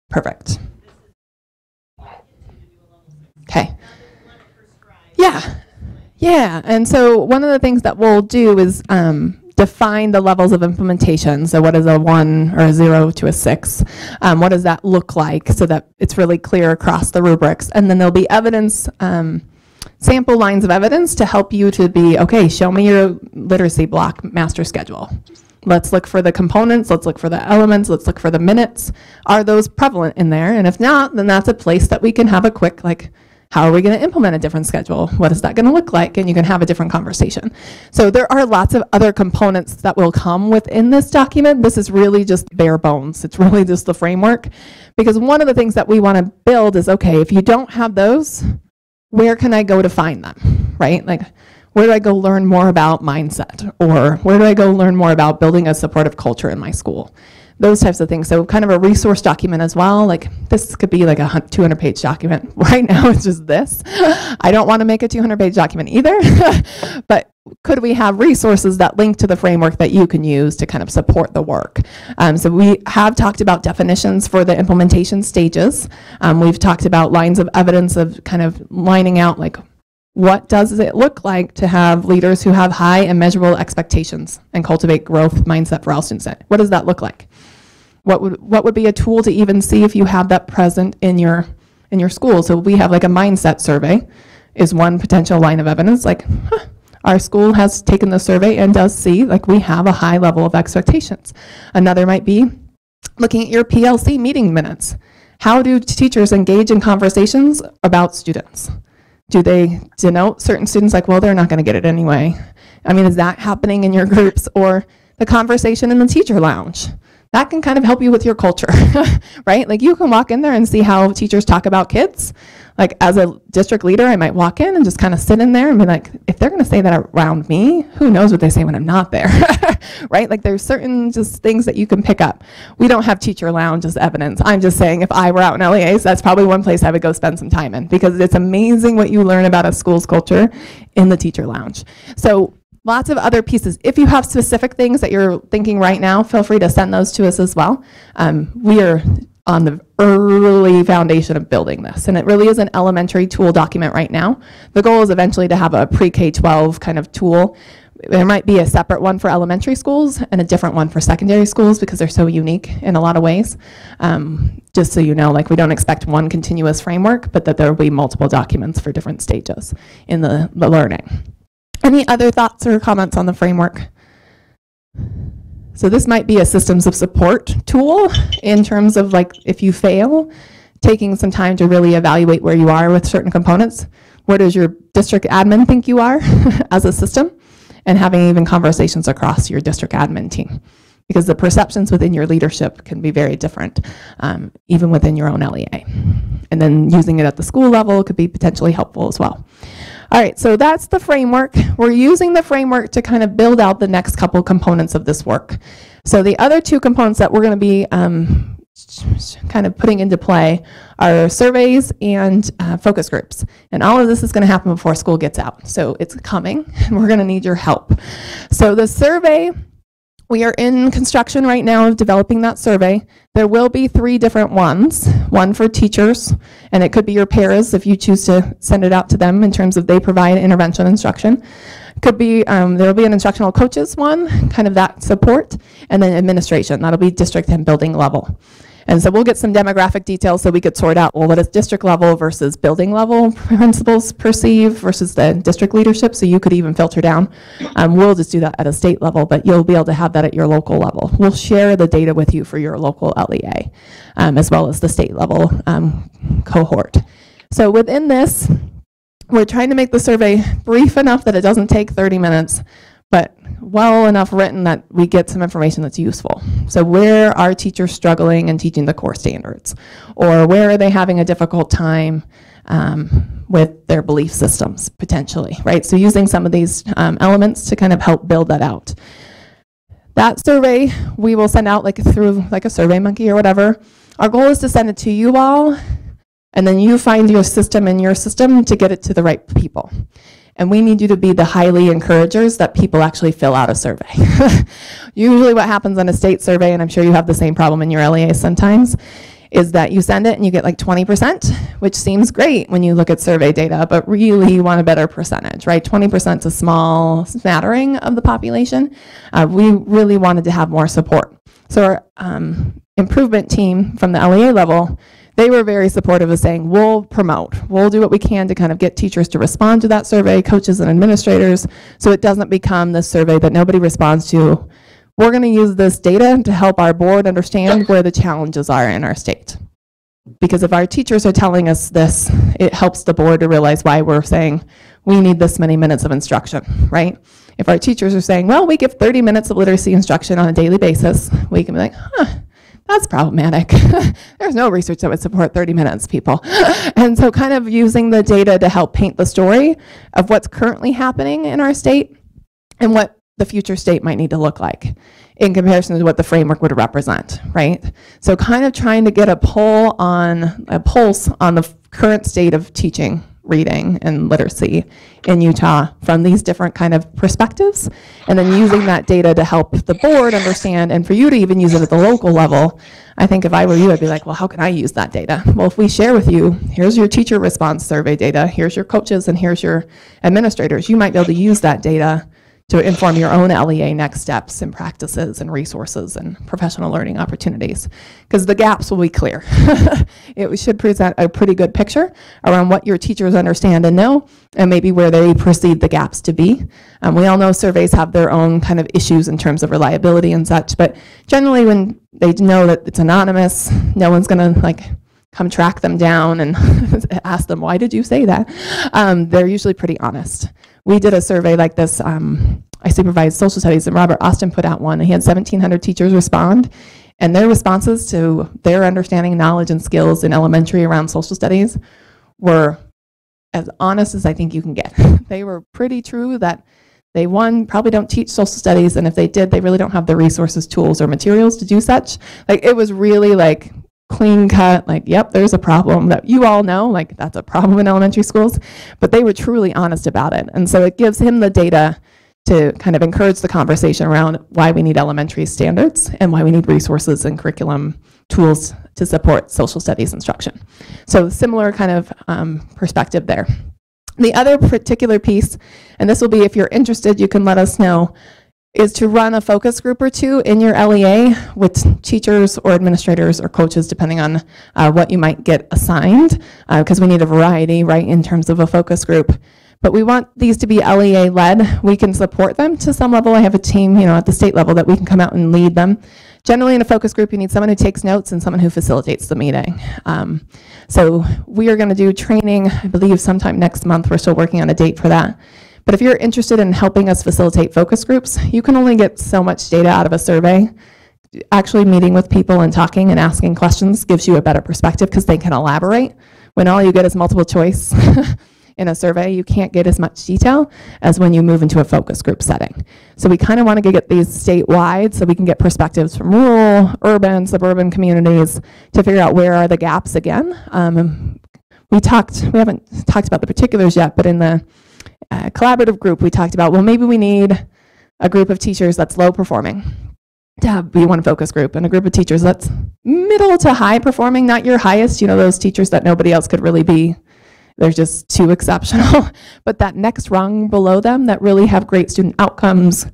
Perfect. Okay. Yeah. And so one of the things that we'll do is define the levels of implementation. So what is a 1 or a 0 to a 6? What does that look like so that it's really clear across the rubrics? And then there'll be evidence, sample lines of evidence to help you to be, okay, show me your literacy block master schedule. Let's look for the components, let's look for the elements, let's look for the minutes. Are those prevalent in there? And if not, then that's a place that we can have a quick, like, how are we going to implement a different schedule? What is that going to look like? And you can have a different conversation. So there are lots of other components that will come within this document. This is really just bare bones. It's really just the framework. Because one of the things that we want to build is, okay, if you don't have those, where can I go to find them, right? Like, where do I go learn more about mindset? Or where do I go learn more about building a supportive culture in my school? Those types of things. So kind of a resource document as well. Like this could be like a 200-page document. Right now it's just this. I don't want to make a 200-page document either. But could we have resources that link to the framework that you can use to kind of support the work? So we have talked about definitions for the implementation stages. We've talked about lines of evidence of kind of lining out like, what does it look like to have leaders who have high and measurable expectations and cultivate growth mindset for all students? What does that look like? What would be a tool to even see if you have that present in your school? So we have like a mindset survey is one potential line of evidence. Like, our school has taken the survey and does see like we have a high level of expectations. Another might be looking at your PLC meeting minutes. How do teachers engage in conversations about students? Do they denote certain students like, well, they're not going to get it anyway? I mean, is that happening in your groups? Or the conversation in the teacher lounge? That can kind of help you with your culture, right? Like you can walk in there and see how teachers talk about kids. Like as a district leader, I might walk in and just kind of sit in there and be like, if they're going to say that around me, who knows what they say when I'm not there, right? Like there's certain just things that you can pick up. We don't have teacher lounge as evidence. I'm just saying if I were out in LEAs, that's probably one place I would go spend some time in because it's amazing what you learn about a school's culture in the teacher lounge. So lots of other pieces. If you have specific things that you're thinking right now, feel free to send those to us as well. We are on the early foundation of building this, and it really is an elementary tool document right now. The goal is eventually to have a pre-K-12 kind of tool. There might be a separate one for elementary schools and a different one for secondary schools because they're so unique in a lot of ways. Just so you know, like we don't expect one continuous framework, but that there will be multiple documents for different stages in the learning. Any other thoughts or comments on the framework? So this might be a systems of support tool in terms of like if you fail, taking some time to really evaluate where you are with certain components. Where does your district admin think you are as a system? And having even conversations across your district admin team. Because the perceptions within your leadership can be very different, even within your own LEA. And then using it at the school level could be potentially helpful as well. All right, so that's the framework. We're using the framework to kind of build out the next couple components of this work. So the other two components that we're going to be kind of putting into play are surveys and focus groups. And all of this is going to happen before school gets out. So it's coming, and we're going to need your help. So the survey, we are in construction right now of developing that survey. There will be 3 different ones, one for teachers, and it could be your paras if you choose to send it out to them in terms of they provide intervention instruction. Could be, there will be an instructional coaches one, kind of that support, and then administration. That'll be district and building level. And so we'll get some demographic details so we could sort out, well, what does district level versus building level principals perceive versus the district leadership, so you could even filter down. We'll just do that at a state level, but you'll be able to have that at your local level. We'll share the data with you for your local LEA, as well as the state level cohort. So within this, we're trying to make the survey brief enough that it doesn't take 30 minutes, but well enough written that we get some information that's useful. So where are teachers struggling in teaching the core standards? Or where are they having a difficult time with their belief systems, potentially, right? So using some of these elements to kind of help build that out. That survey, we will send out through a SurveyMonkey or whatever. Our goal is to send it to you all, and then you find your system in your system to get it to the right people. And we need you to be the highly encouragers that people actually fill out a survey. Usually what happens on a state survey, and I'm sure you have the same problem in your LEA sometimes, is that you send it and you get 20%, which seems great when you look at survey data, but really you want a better percentage, right? 20% is a small smattering of the population. We really wanted to have more support. So our improvement team from the LEA level, they were very supportive of saying, we'll promote, we'll do what we can to kind of get teachers to respond to that survey, coaches and administrators, so it doesn't become this survey that nobody responds to. We're going to use this data to help our board understand where the challenges are in our state. Because if our teachers are telling us this, it helps the board to realize why we're saying we need this many minutes of instruction, right? If our teachers are saying, well, we give 30 minutes of literacy instruction on a daily basis, we can be like, that's problematic. There's no research that would support 30 minutes, people. And so kind of using the data to help paint the story of what's currently happening in our state and what the future state might need to look like in comparison to what the framework would represent, right? So kind of trying to get a pulse on the current state of teaching, reading, and literacy in Utah from these different kind of perspectives, and then using that data to help the board understand, and for you to even use it at the local level. I think if I were you, I'd be like, well, how can I use that data? Well, if we share with you, here's your teacher response survey data, here's your coaches, and here's your administrators, you might be able to use that data to inform your own LEA next steps and practices and resources and professional learning opportunities, because the gaps will be clear. It should present a pretty good picture around what your teachers understand and know, and maybe where they perceive the gaps to be. We all know surveys have their own kind of issues in terms of reliability and such, but generally when they know that it's anonymous, no one's gonna come track them down and ask them, why did you say that? They're usually pretty honest. We did a survey like this. I supervised social studies, and Robert Austin put out one, and he had 1,700 teachers respond, and their responses to their understanding, knowledge, and skills in elementary around social studies were as honest as I think you can get. They were pretty true that they, one, probably don't teach social studies, and if they did, they really don't have the resources, tools, or materials to do such. It was really clean cut, yep, there's a problem that you all know, that's a problem in elementary schools, but they were truly honest about it. And so it gives him the data to kind of encourage the conversation around why we need elementary standards and why we need resources and curriculum tools to support social studies instruction. So similar kind of perspective there. The other particular piece, and this will be if you're interested, you can let us know, is to run a focus group or two in your LEA with teachers or administrators or coaches, depending on what you might get assigned, because we need a variety, right, in terms of a focus group. But we want these to be LEA-led. We can support them to some level. I have a team, at the state level that we can come out and lead them. Generally, in a focus group, you need someone who takes notes and someone who facilitates the meeting. So we are going to do training, I believe, sometime next month. We're still working on a date for that. But if you're interested in helping us facilitate focus groups, you can only get so much data out of a survey. Actually meeting with people and talking and asking questions gives you a better perspective because they can elaborate. When all you get is multiple choice in a survey, you can't get as much detail as when you move into a focus group setting. So we kind of want to get these statewide so we can get perspectives from rural, urban, suburban communities to figure out where are the gaps again. We haven't talked about the particulars yet, but in the collaborative group, we talked about, well, maybe we need a group of teachers that's low performing to be one focus group, and a group of teachers that's middle to high performing, not your highest, those teachers that nobody else could really be. They're just too exceptional. But that next rung below them that really have great student outcomes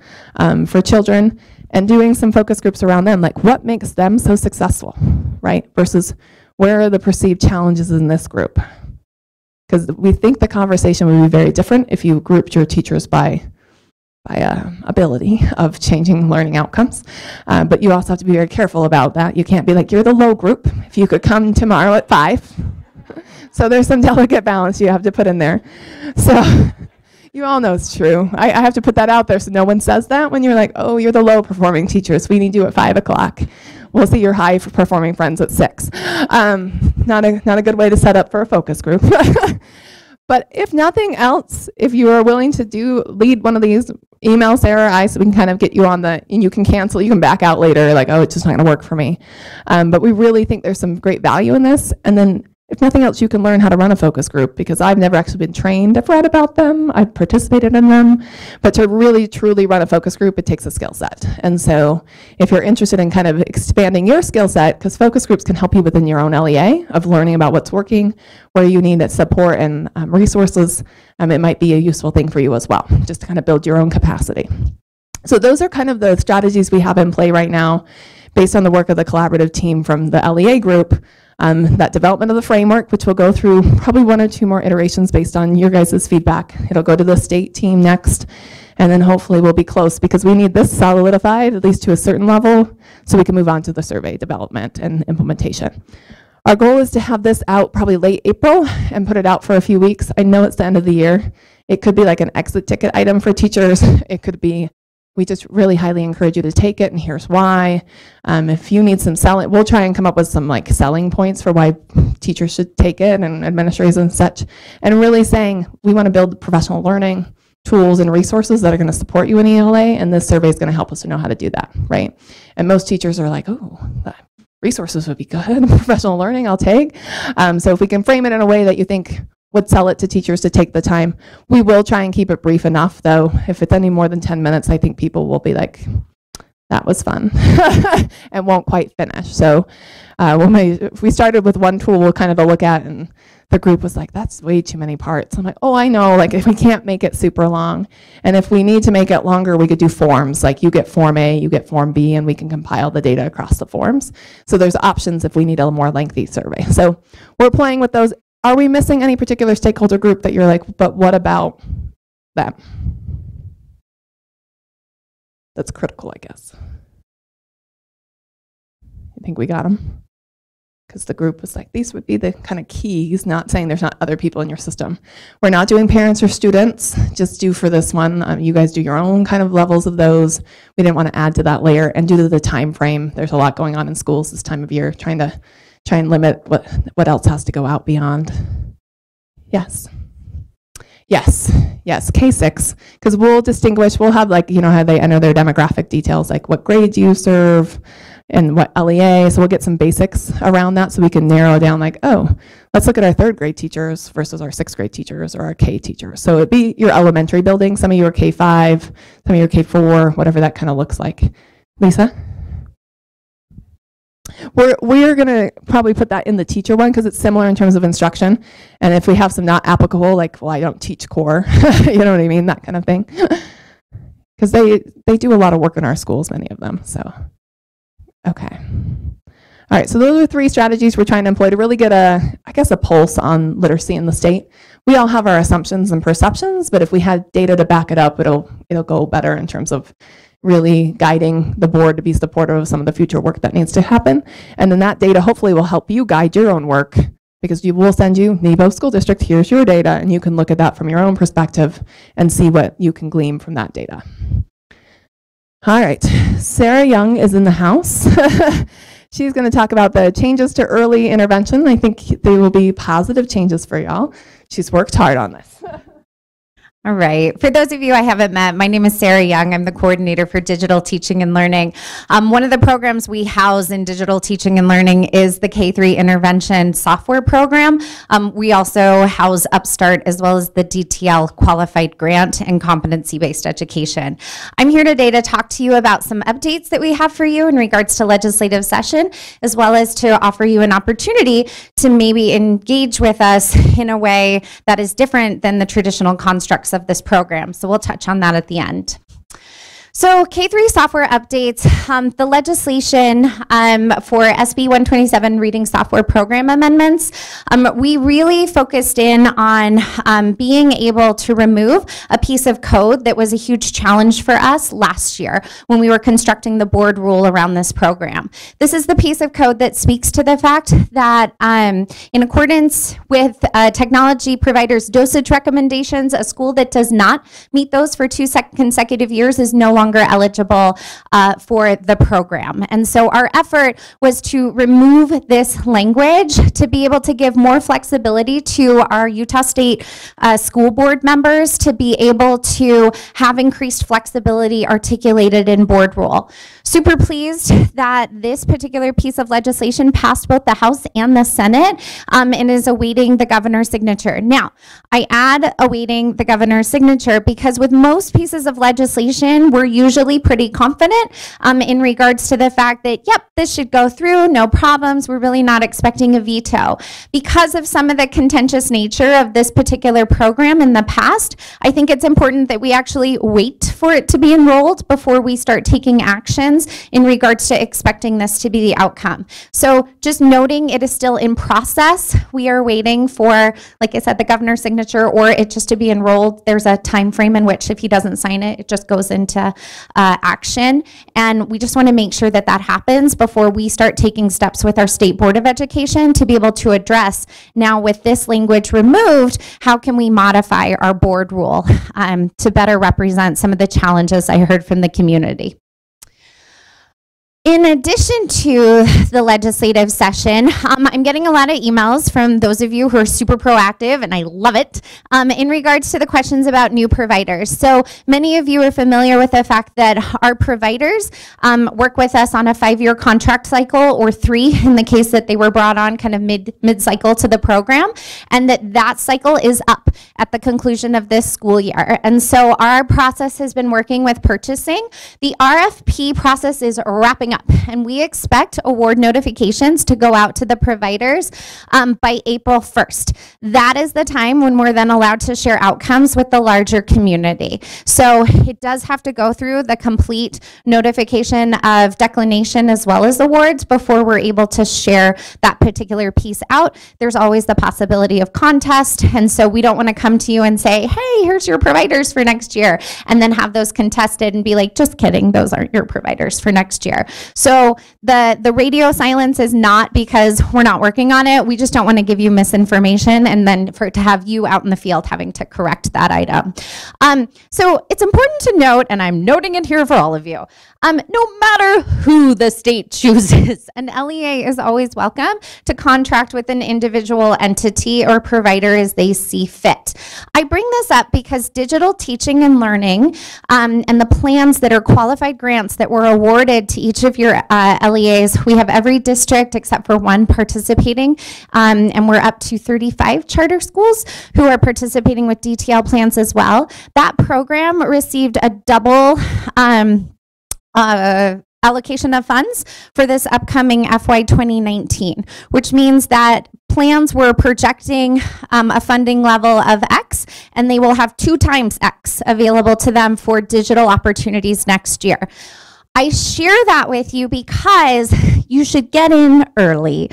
for children, and doing some focus groups around them, what makes them so successful, right? Versus where are the perceived challenges in this group? Because we think the conversation would be very different if you grouped your teachers by ability of changing learning outcomes. But you also have to be very careful about that. You can't be like, you're the low group. If you could come tomorrow at 5. So there's some delicate balance you have to put in there. So you all know it's true. I have to put that out there so no one says that when you're like, oh, you're the low performing teachers. We need you at 5 o'clock. We'll see your high performing friends at 6. Not a good way to set up for a focus group. But if nothing else, if you are willing to lead one of these, email Sarah or I so we can kind of get you on and you can cancel, you can back out later, like, oh, it's just not gonna work for me. But we really think there's some great value in this. And then if nothing else, you can learn how to run a focus group, because I've never actually been trained. I've read about them, I've participated in them, but to really truly run a focus group, it takes a skill set. And so if you're interested in kind of expanding your skill set, because focus groups can help you within your own LEA of learning about what's working, where you need that support and resources, it might be a useful thing for you as well, just to kind of build your own capacity. So those are kind of the strategies we have in play right now based on the work of the collaborative team from the LEA group. That development of the framework, which we'll go through probably 1 or 2 more iterations based on your guys' feedback. It'll go to the state team next, and then hopefully we'll be close, because we need this solidified at least to a certain level so we can move on to the survey development and implementation. Our goal is to have this out probably late April and put it out for a few weeks. I know it's the end of the year. It could be like an exit ticket item for teachers. It could be, we just really highly encourage you to take it, and here's why. If you need some selling, we'll try and come up with some like selling points for why teachers should take it, and administrators and such, and really saying we want to build professional learning tools and resources that are going to support you in ELA, and this survey is going to help us to know how to do that, right? And most teachers are like, oh, resources would be good, professional learning I'll take. So if we can frame it in a way that you think would sell it to teachers to take the time. We will try and keep it brief enough, though. If it's any more than 10 minutes, I think people will be like, that was fun, and won't quite finish. So if we started with one tool, we'll kind of look at, and the group was like, that's way too many parts. I'm like, oh, I know, like if we can't make it super long, and if we need to make it longer, we could do forms, like you get Form A, you get Form B, and we can compile the data across the forms. So there's options if we need a more lengthy survey. So we're playing with those. Are we missing any particular stakeholder group that you're like, but what about them? That's critical, I guess. I think we got them. Because the group was like, these would be the kind of keys, not saying there's not other people in your system. We're not doing parents or students, just do for this one. You guys do your own kind of levels of those. We didn't want to add to that layer, and due to the time frame, there's a lot going on in schools this time of year, trying and limit what else has to go out beyond. Yes. Yes, K6, because we'll distinguish, we'll have like, you know, how they enter their demographic details, like what grades you serve and what LEA, so we'll get some basics around that so we can narrow down like, oh, let's look at our 3rd grade teachers versus our 6th grade teachers or our K teachers. So it'd be your elementary building, some of you are K5, some of you are K4, whatever that kind of looks like. Lisa? We're going to probably put that in the teacher one because it's similar in terms of instruction. And if we have some not applicable, like, well, I don't teach core, you know what I mean? That kind of thing. Because they do a lot of work in our schools, many of them. So, okay. All right, so those are 3 strategies we're trying to employ to really get I guess a pulse on literacy in the state. We all have our assumptions and perceptions, but if we had data to back it up, it'll go better in terms of really guiding the board to be supportive of some of the future work that needs to happen. And then that data hopefully will help you guide your own work, because we'll send you, Nebo School District, here's your data, and you can look at that from your own perspective and see what you can glean from that data. All right, Sarah Young is in the house. She's going to talk about the changes to early intervention. I think they will be positive changes for y'all. She's worked hard on this. All right. For those of you I haven't met, my name is Sarah Young. I'm the coordinator for digital teaching and learning. One of the programs we house in digital teaching and learning is the K3 intervention software program. We also house Upstart as well as the DTL qualified grant and competency-based education. I'm here today to talk to you about some updates that we have for you in regards to legislative session, as well as to offer you an opportunity to maybe engage with us in a way that is different than the traditional constructs of this program. So we'll touch on that at the end. So K-3 software updates, the legislation for SB 127 reading software program amendments, we really focused in on being able to remove a piece of code that was a huge challenge for us last year when we were constructing the board rule around this program. This is the piece of code that speaks to the fact that in accordance with technology providers' dosage recommendations, a school that does not meet those for 2 consecutive years is no longer eligible for the program. And so our effort was to remove this language to be able to give more flexibility to our Utah State school board members to be able to have increased flexibility articulated in board rule. Super pleased that this particular piece of legislation passed both the House and the Senate and is awaiting the governor's signature. Now, I add awaiting the governor's signature because with most pieces of legislation, we're usually pretty confident in regards to the fact that, yep, this should go through, no problems, we're really not expecting a veto. Because of some of the contentious nature of this particular program in the past, I think it's important that we actually wait for it to be enrolled before we start taking actions in regards to expecting this to be the outcome. So just noting it is still in process. We are waiting for, like I said, the governor's signature or it just to be enrolled. There's a time frame in which if he doesn't sign it, it just goes into action. And we just want to make sure that that happens before we start taking steps with our State Board of Education to be able to address, now with this language removed, how can we modify our board rule to better represent some of the challenges I heard from the community. In addition to the legislative session, I'm getting a lot of emails from those of you who are super proactive, and I love it, in regards to the questions about new providers. So many of you are familiar with the fact that our providers work with us on a 5-year contract cycle, or 3 in the case that they were brought on kind of mid-cycle to the program, and that cycle is up at the conclusion of this school year. And so our process has been working with purchasing. The RFP process is wrapping up, and we expect award notifications to go out to the providers by April 1st. That is the time when we're then allowed to share outcomes with the larger community. So it does have to go through the complete notification of declination as well as awards before we're able to share that particular piece out. There's always the possibility of contest, and so we don't want to come to you and say, hey, here's your providers for next year, and then have those contested and be like, just kidding, those aren't your providers for next year. So the radio silence is not because we're not working on it. We just don't want to give you misinformation and then for it to have you out in the field having to correct that item. So it's important to note, and I'm noting it here for all of you, no matter who the state chooses, an LEA is always welcome to contract with an individual entity or provider as they see fit. I bring this up because digital teaching and learning and the plans that are qualified grants that were awarded to each of your LEAs, we have every district except for 1 participating, and we're up to 35 charter schools who are participating with DTL plans as well. That program received a double allocation of funds for this upcoming FY 2019, which means that plans were projecting a funding level of X, and they will have 2 times X available to them for digital opportunities next year. I share that with you because you should get in early.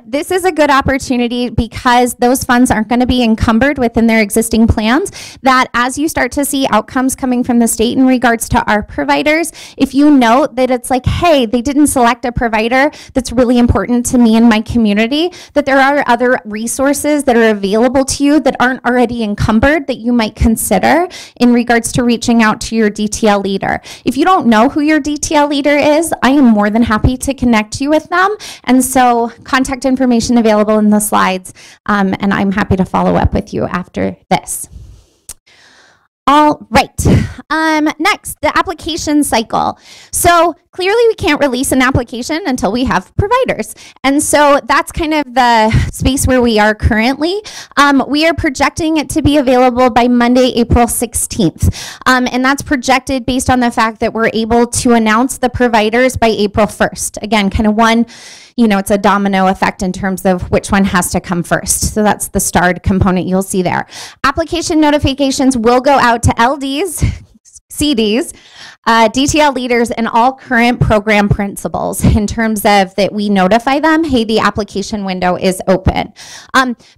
This is a good opportunity because those funds aren't going to be encumbered within their existing plans, that as you start to see outcomes coming from the state in regards to our providers, if you note that it's like, hey, they didn't select a provider that's really important to me and my community, that there are other resources that are available to you that aren't already encumbered that you might consider in regards to reaching out to your DTL leader. If you don't know who your DTL leader is, I am more than happy to connect you with them. And so contact information available in the slides, and I'm happy to follow up with you after this. All right, next, the application cycle. So clearly we can't release an application until we have providers. And so that's kind of the space where we are currently. We are projecting it to be available by Monday, April 16th. And that's projected based on the fact that we're able to announce the providers by April 1st. Again, kind of one, you know, it's a domino effect in terms of which one has to come first. So that's the starred component you'll see there. Application notifications will go out to LDs, CDs, DTL leaders and all current program principals in terms of that we notify them, hey, the application window is open.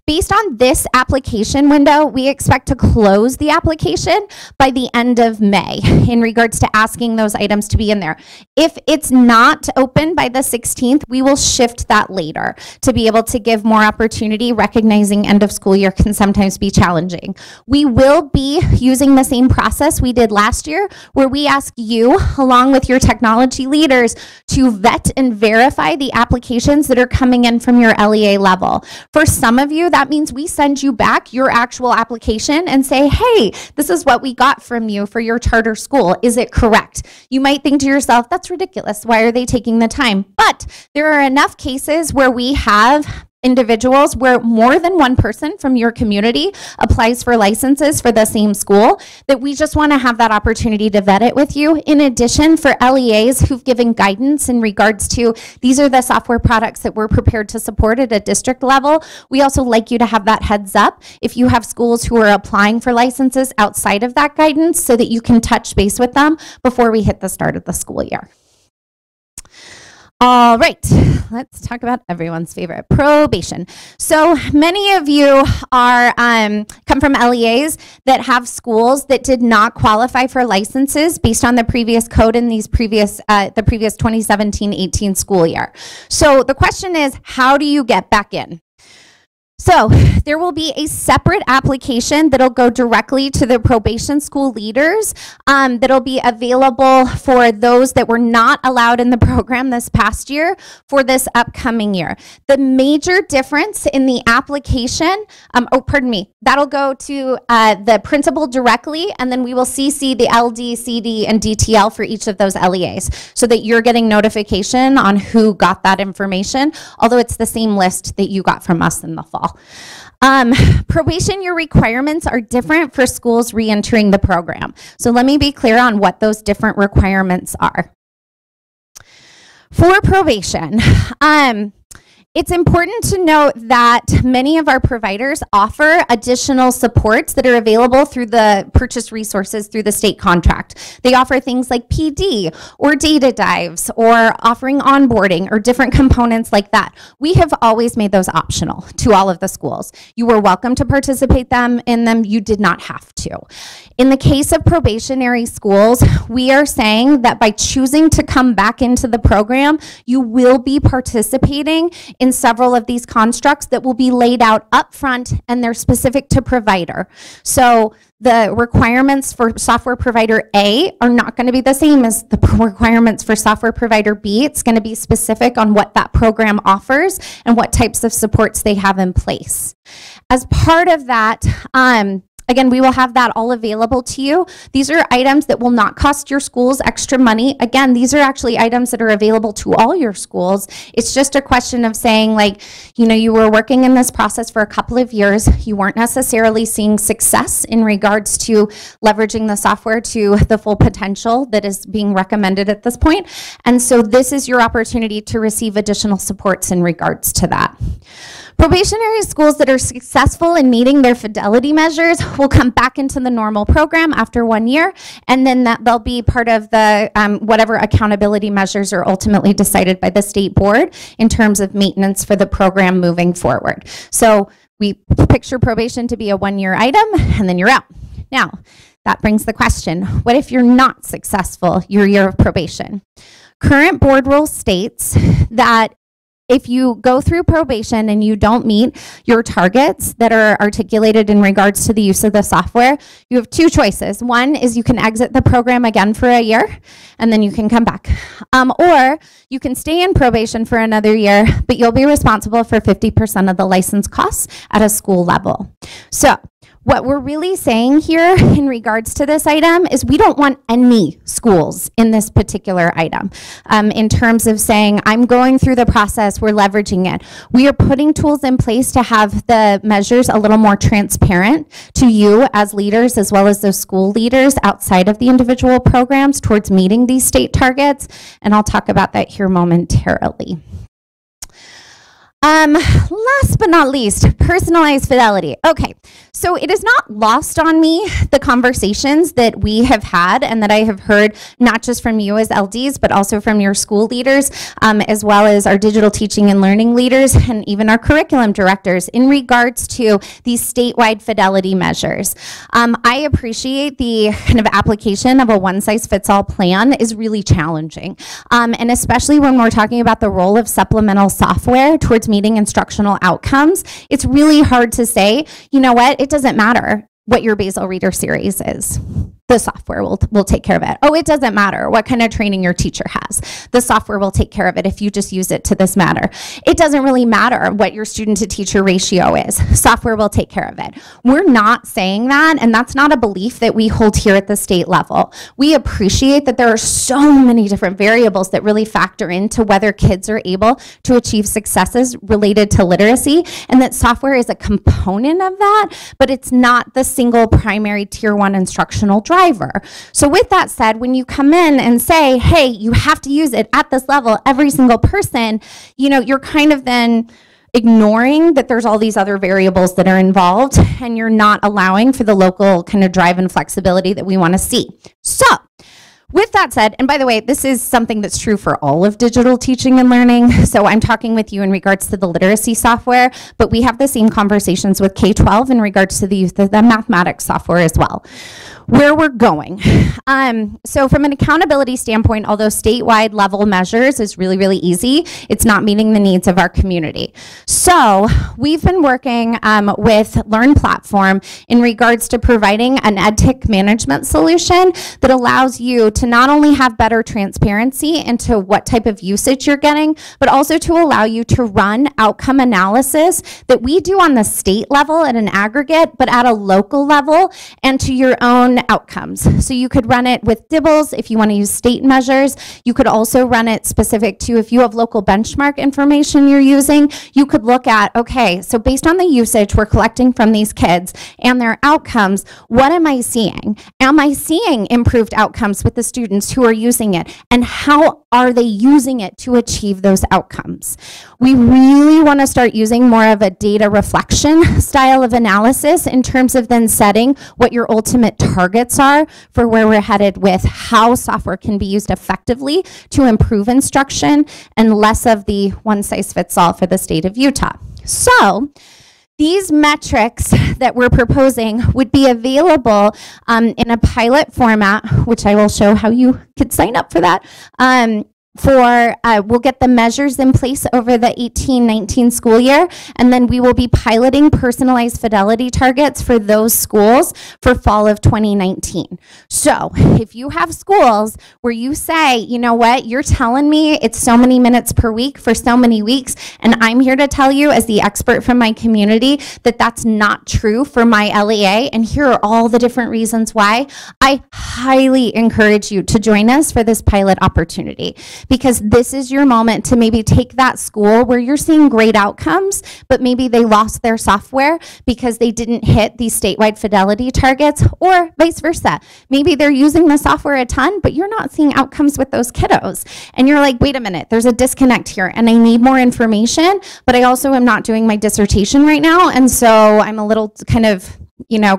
Based on this application window, we expect to close the application by the end of May in regards to asking those items to be in there. If it's not open by the 16th, we will shift that later to be able to give more opportunity, recognizing end of school year can sometimes be challenging. We will be using the same process we did last year, where we ask you, along with your technology leaders, to vet and verify the applications that are coming in from your LEA level. For some of you, that means we send you back your actual application and say, hey, this is what we got from you for your charter school. Is it correct? You might think to yourself, that's ridiculous. Why are they taking the time? But there are enough cases where we have individuals where more than one person from your community applies for licenses for the same school, that we just want to have that opportunity to vet it with you. In addition, for LEAs who've given guidance in regards to these are the software products that we're prepared to support at a district level, we also like you to have that heads up if you have schools who are applying for licenses outside of that guidance, so that you can touch base with them before we hit the start of the school year. All right, let's talk about everyone's favorite, probation. So many of you are come from LEAs that have schools that did not qualify for licenses based on the previous code in these previous the previous 2017-18 school year. So the question is, how do you get back in? So there will be a separate application that'll go directly to the probation school leaders that'll be available for those that were not allowed in the program this past year for this upcoming year. The major difference in the application, that'll go to the principal directly, and then we will CC the LD, CD, and DTL for each of those LEAs so that you're getting notification on who got that information, although it's the same list that you got from us in the fall. Probation, your requirements are different for schools re-entering the program. So let me be clear on what those different requirements are. For probation, it's important to note that many of our providers offer additional supports that are available through the purchase resources through the state contract. They offer things like PD or data dives or offering onboarding or different components like that. We have always made those optional to all of the schools. You were welcome to participate in them. You did not have to. In the case of probationary schools, we are saying that by choosing to come back into the program, you will be participating in several of these constructs that will be laid out up front, and they're specific to provider. So the requirements for software provider A are not going to be the same as the requirements for software provider B. It's going to be specific on what that program offers and what types of supports they have in place. As part of that, again, we will have that all available to you. These are items that will not cost your schools extra money. Again, these are actually items that are available to all your schools. It's just a question of saying, like, you know, you were working in this process for a couple of years. You weren't necessarily seeing success in regards to leveraging the software to the full potential that is being recommended at this point. And so this is your opportunity to receive additional supports in regards to that. Probationary schools that are successful in meeting their fidelity measures will come back into the normal program after 1 year, and then they'll be part of the whatever accountability measures are ultimately decided by the state board in terms of maintenance for the program moving forward. So we picture probation to be a 1-year item, and then you're out. Now, that brings the question, what if you're not successful your year of probation? Current board rule states that if you go through probation and you don't meet your targets that are articulated in regards to the use of the software, you have two choices. One is you can exit the program again for a year, and then you can come back. Or you can stay in probation for another year, but you'll be responsible for 50% of the license costs at a school level. So what we're really saying here in regards to this item is we don't want any schools in this particular item. In terms of saying, I'm going through the process, we're leveraging it. We are putting tools in place to have the measures a little more transparent to you as leaders, as well as those school leaders outside of the individual programs towards meeting these state targets. And I'll talk about that here momentarily. Last but not least, personalized fidelity. Okay, so it is not lost on me the conversations that we have had and that I have heard not just from you as LDs, but also from your school leaders, as well as our digital teaching and learning leaders and even our curriculum directors in regards to these statewide fidelity measures. I appreciate the kind of application of a one-size-fits-all plan is really challenging, and especially when we're talking about the role of supplemental software towards meeting instructional outcomes, it's really hard to say, you know what, it doesn't matter what your basal reader series is. The software will take care of it. Oh, it doesn't matter what kind of training your teacher has. The software will take care of it if you just use it to this matter. It doesn't really matter what your student to teacher ratio is. Software will take care of it. We're not saying that, and that's not a belief that we hold here at the state level. We appreciate that there are so many different variables that really factor into whether kids are able to achieve successes related to literacy, and that software is a component of that, but it's not the single primary tier 1 instructional driver. So with that said, when you come in and say, hey, you have to use it at this level, every single person, you know, you're kind of then ignoring that there's all these other variables that are involved, and you're not allowing for the local kind of drive and flexibility that we want to see. So with that said, and by the way, this is something that's true for all of digital teaching and learning. So I'm talking with you in regards to the literacy software, but we have the same conversations with K-12 in regards to the use of the mathematics software as well. Where we're going. So from an accountability standpoint, although statewide level measures is really, really easy, it's not meeting the needs of our community. So we've been working with Learn Platform in regards to providing an EdTech management solution that allows you to not only have better transparency into what type of usage you're getting, but also to allow you to run outcome analysis that we do on the state level at an aggregate, but at a local level and to your own outcomes. So you could run it with DIBELS if you want to use state measures. You could also run it specific to if you have local benchmark information you're using. You could look at, okay, so based on the usage we're collecting from these kids and their outcomes, what am I seeing? Am I seeing improved outcomes with the students who are using it? And how are they using it to achieve those outcomes? We really want to start using more of a data reflection style of analysis in terms of then setting what your ultimate targets are for where we're headed with how software can be used effectively to improve instruction, and less of the one-size-fits-all for the state of Utah. So these metrics that we're proposing would be available in a pilot format, which I will show how you could sign up for that. We'll get the measures in place over the 18-19 school year, and then we will be piloting personalized fidelity targets for those schools for fall of 2019. So if you have schools where you say, you know what, you're telling me it's so many minutes per week for so many weeks, and I'm here to tell you as the expert from my community that that's not true for my LEA, and here are all the different reasons why, I highly encourage you to join us for this pilot opportunity. Because this is your moment to maybe take that school where you're seeing great outcomes, but maybe they lost their software because they didn't hit these statewide fidelity targets, or vice versa. Maybe they're using the software a ton, but you're not seeing outcomes with those kiddos. And you're like, wait a minute, there's a disconnect here, and I need more information, but I also am not doing my dissertation right now, and so I'm a little kind of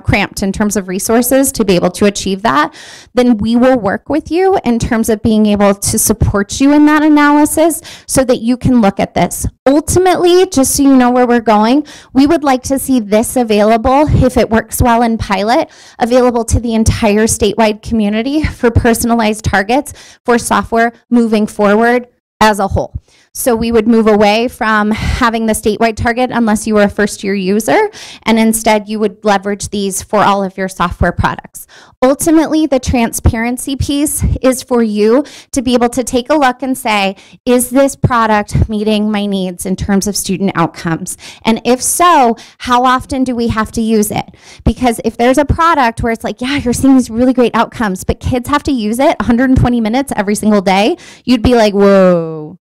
cramped in terms of resources to be able to achieve that. Then we will work with you in terms of being able to support you in that analysis so that you can look at this. Ultimately, just so you know where we're going, we would like to see this available, if it works well in pilot, available to the entire statewide community for personalized targets for software moving forward as a whole. So we would move away from having the statewide target unless you were a first-year user, and instead you would leverage these for all of your software products. Ultimately, the transparency piece is for you to be able to take a look and say, is this product meeting my needs in terms of student outcomes? And if so, how often do we have to use it? Because if there's a product where it's like, yeah, you're seeing these really great outcomes, but kids have to use it 120 minutes every single day, you'd be like, whoa.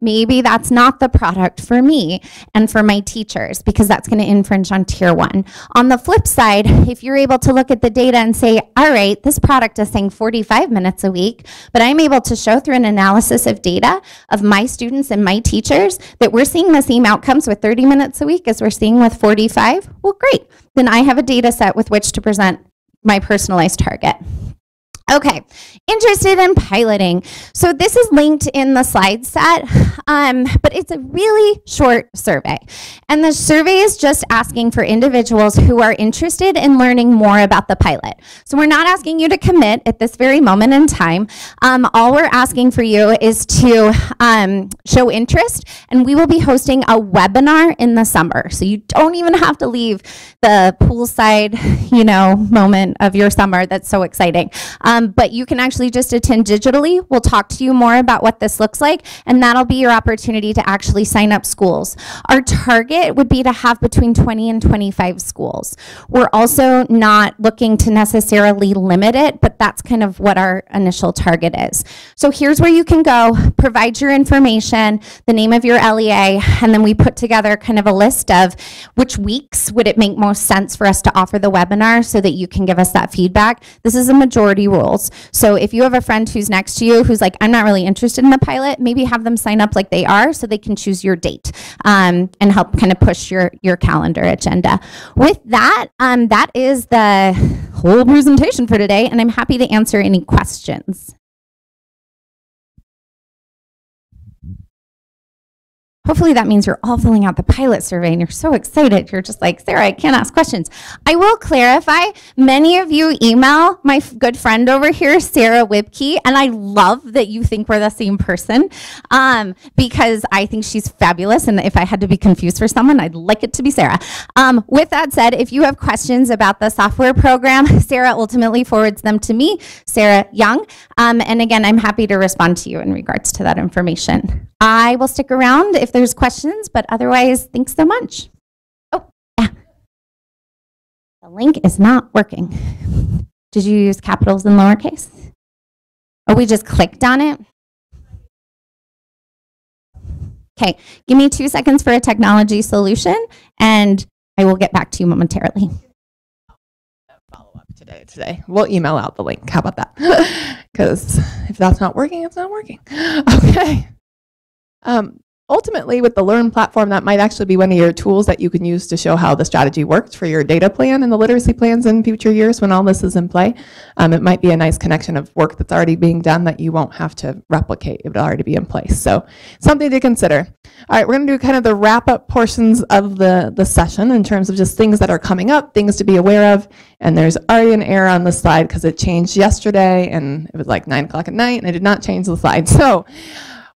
maybe that's not the product for me and for my teachers, because that's going to infringe on tier 1. On the flip side, if you're able to look at the data and say, all right, this product is saying 45 minutes a week, but I'm able to show through an analysis of data of my students and my teachers that we're seeing the same outcomes with 30 minutes a week as we're seeing with 45, well, great. Then I have a data set with which to present my personalized target. Okay, interested in piloting. So this is linked in the slide set, but it's a really short survey. And the survey is just asking for individuals who are interested in learning more about the pilot. So we're not asking you to commit at this very moment in time. All we're asking for you is to show interest, and we will be hosting a webinar in the summer. So you don't even have to leave the poolside, moment of your summer. That's so exciting. But you can actually just attend digitally. We'll talk to you more about what this looks like, and that'll be your opportunity to actually sign up schools. Our target would be to have between 20 and 25 schools. We're also not looking to necessarily limit it, but that's kind of what our initial target is. So here's where you can go, provide your information, the name of your LEA, and then we put together kind of a list of which weeks would it make most sense for us to offer the webinar so that you can give us that feedback. This is a majority rule. So if you have a friend who's next to you who's like, I'm not really interested in the pilot, maybe have them sign up like they are so they can choose your date and help kind of push your calendar agenda. With that, that is the whole presentation for today, and I'm happy to answer any questions. Hopefully that means you're all filling out the pilot survey and you're so excited. You're just like, Sarah, I can't ask questions. I will clarify, many of you email my good friend over here, Sarah Wibke, and I love that you think we're the same person because I think she's fabulous, and if I had to be confused for someone, I'd like it to be Sarah. With that said, if you have questions about the software program, Sarah ultimately forwards them to me, Sarah Young, and again, I'm happy to respond to you in regards to that information. I will stick around if there's questions, but otherwise, thanks so much. Oh, yeah. The link is not working. Did you use capitals and lowercase? Oh, we just clicked on it? Okay, give me 2 seconds for a technology solution, and I will get back to you momentarily. Follow up today. We'll email out the link. How about that? Because if that's not working, it's not working. Okay. Ultimately, with the Learn platform, that might actually be one of your tools that you can use to show how the strategy worked for your data plan and the literacy plans in future years when all this is in play. It might be a nice connection of work that's already being done that you won't have to replicate. It would already be in place. So something to consider. All right, we're going to do kind of the wrap-up portions of the session in terms of just things that are coming up, things to be aware of. And there's already an error on the slide because it changed yesterday, and it was like 9 o'clock at night, and I did not change the slide. So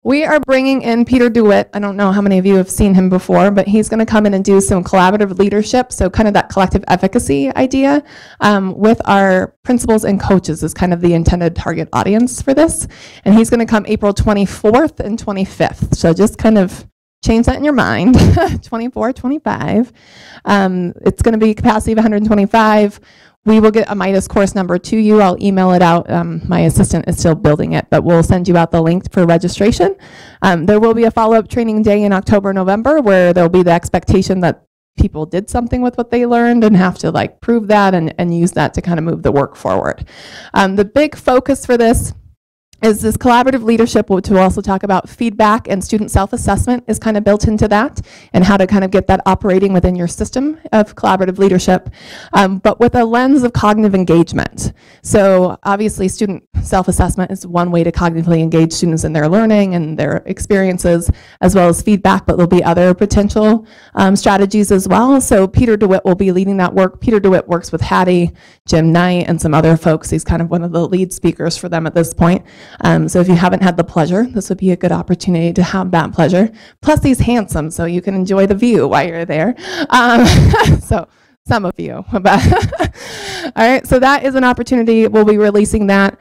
we are bringing in Peter DeWitt. I don't know how many of you have seen him before, but he's going to come in and do some collaborative leadership, so kind of that collective efficacy idea with our principals and coaches is kind of the intended target audience for this. And he's going to come April 24th and 25th. So just kind of change that in your mind, 24, 25. It's going to be capacity of 125. We will get a Midas course number to you. I'll email it out. My assistant is still building it, but we'll send you out the link for registration. There will be a follow-up training day in October, November, where there'll be the expectation that people did something with what they learned and have to like prove that and use that to kind of move the work forward. The big focus for this is this collaborative leadership, which we'll also talk about feedback and student self-assessment is kind of built into that, and how to kind of get that operating within your system of collaborative leadership, but with a lens of cognitive engagement. So obviously student self-assessment is one way to cognitively engage students in their learning and their experiences, as well as feedback, but there'll be other potential strategies as well. So Peter DeWitt will be leading that work. Peter DeWitt works with Hattie, Jim Knight, and some other folks. He's kind of one of the lead speakers for them at this point. So if you haven't had the pleasure, this would be a good opportunity to have that pleasure. Plus he's handsome, so you can enjoy the view while you're there. So some of you. All right, so that is an opportunity. We'll be releasing that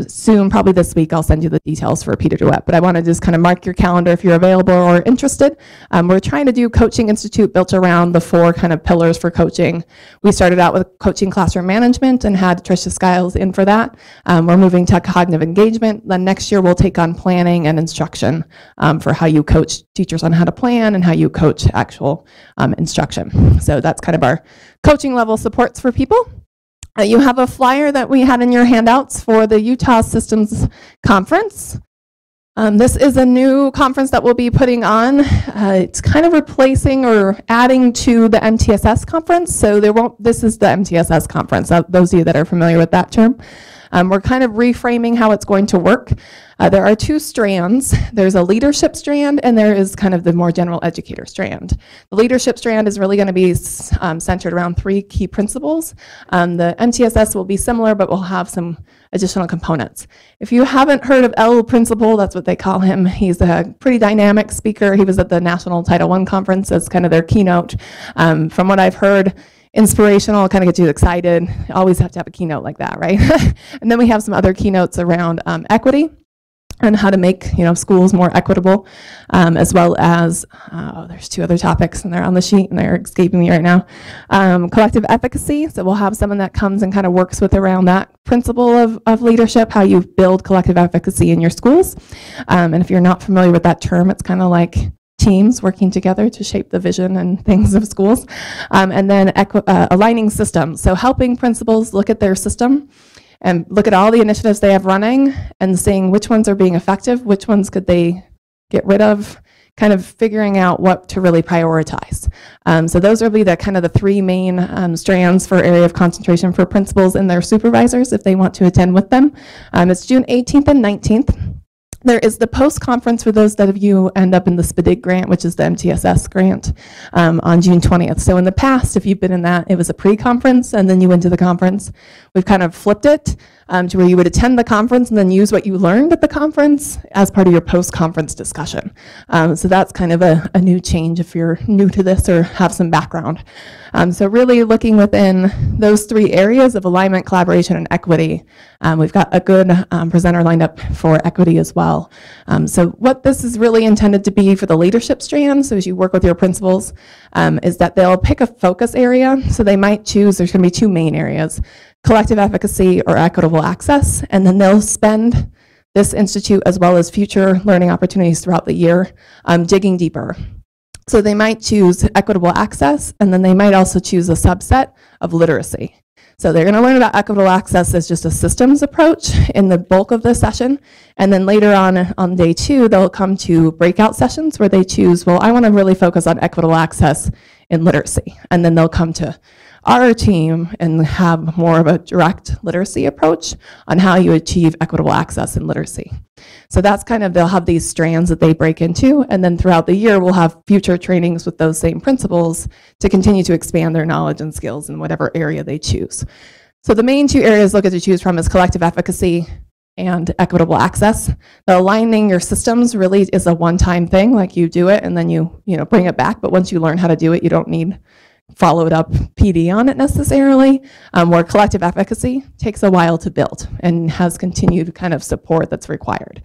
soon, probably this week. I'll send you the details for Peter DeWitt, but I want to just kind of mark your calendar if you're available or interested. We're trying to do Coaching Institute built around the 4 kind of pillars for coaching. We started out with coaching classroom management and had Tricia Skiles in for that. We're moving to cognitive engagement. Then next year we'll take on planning and instruction for how you coach teachers on how to plan and how you coach actual instruction. So that's kind of our coaching level supports for people. You have a flyer that we had in your handouts for the Utah Systems Conference. This is a new conference that we'll be putting on. It's kind of replacing or adding to the MTSS conference. So this is the MTSS conference, those of you that are familiar with that term. We're kind of reframing how it's going to work. There are 2 strands. There's a leadership strand, and there is kind of the more general educator strand. The leadership strand is really going to be centered around 3 key principles. The MTSS will be similar, but we'll have some additional components. If you haven't heard of L Principal, that's what they call him. He's a pretty dynamic speaker. He was at the National Title I Conference as kind of their keynote. From what I've heard, inspirational, kind of gets you excited. You always have to have a keynote like that, right? And then we have some other keynotes around equity and how to make schools more equitable, as well as, there's 2 other topics and they're on the sheet and they're escaping me right now. Collective efficacy, so we'll have someone that comes and kind of works with around that principle of leadership, how you build collective efficacy in your schools. And if you're not familiar with that term, it's kind of like teams working together to shape the vision and things of schools. And then aligning systems, so helping principals look at their system and look at all the initiatives they have running and seeing which ones are being effective, which ones could they get rid of, kind of figuring out what to really prioritize. So those will be the kind of the 3 main strands for area of concentration for principals and their supervisors if they want to attend with them. It's June 18th and 19th. There is the post-conference for those of you end up in the SPDIG grant, which is the MTSS grant, on June 20th. So in the past, if you've been in that, it was a pre-conference and then you went to the conference. We've kind of flipped it to where you would attend the conference and then use what you learned at the conference as part of your post-conference discussion. So that's kind of a new change if you're new to this or have some background. So really looking within those 3 areas of alignment, collaboration, and equity. We've got a good presenter lined up for equity as well. So what this is really intended to be for the leadership strand, so as you work with your principals, is that they'll pick a focus area. So they might choose, there's going to be 2 main areas, collective efficacy or equitable access, and then they'll spend this institute as well as future learning opportunities throughout the year digging deeper. So they might choose equitable access, and then they might also choose a subset of literacy. So they're going to learn about equitable access as just a systems approach in the bulk of the session. And then later on day 2, they'll come to breakout sessions where they choose, well, I want to really focus on equitable access in literacy. And then they'll come to our team and have more of a direct literacy approach on how you achieve equitable access in literacy. So that's kind of, they'll have these strands that they break into, and then throughout the year we'll have future trainings with those same principles to continue to expand their knowledge and skills in whatever area they choose. So the main 2 areas they'll get to choose from is collective efficacy and equitable access. The aligning your systems really is a one-time thing, like you do it and then you bring it back, but once you learn how to do it, you don't need followed up PD on it necessarily, where collective efficacy takes a while to build and has continued kind of support that's required.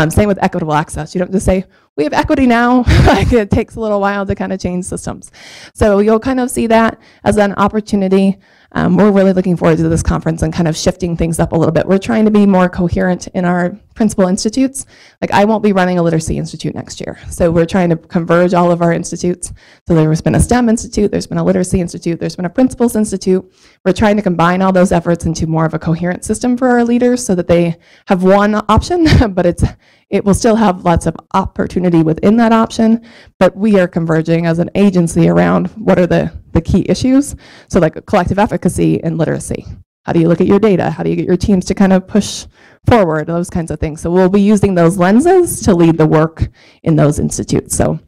Same with equitable access. You don't just say, we have equity now. It takes a little while to kind of change systems. So you'll kind of see that as an opportunity. We're really looking forward to this conference and kind of shifting things up a little bit. We're trying to be more coherent in our principal institutes. Like I won't be running a literacy institute next year. So we're trying to converge all of our institutes. So there's been a STEM institute, there's been a literacy institute, there's been a principals institute. We're trying to combine all those efforts into more of a coherent system for our leaders so that they have one option, but it will still have lots of opportunity within that option, but we are converging as an agency around what are the key issues. So like collective efficacy and literacy. How do you look at your data? How do you get your teams to kind of push forward? Those kinds of things. So we'll be using those lenses to lead the work in those institutes. So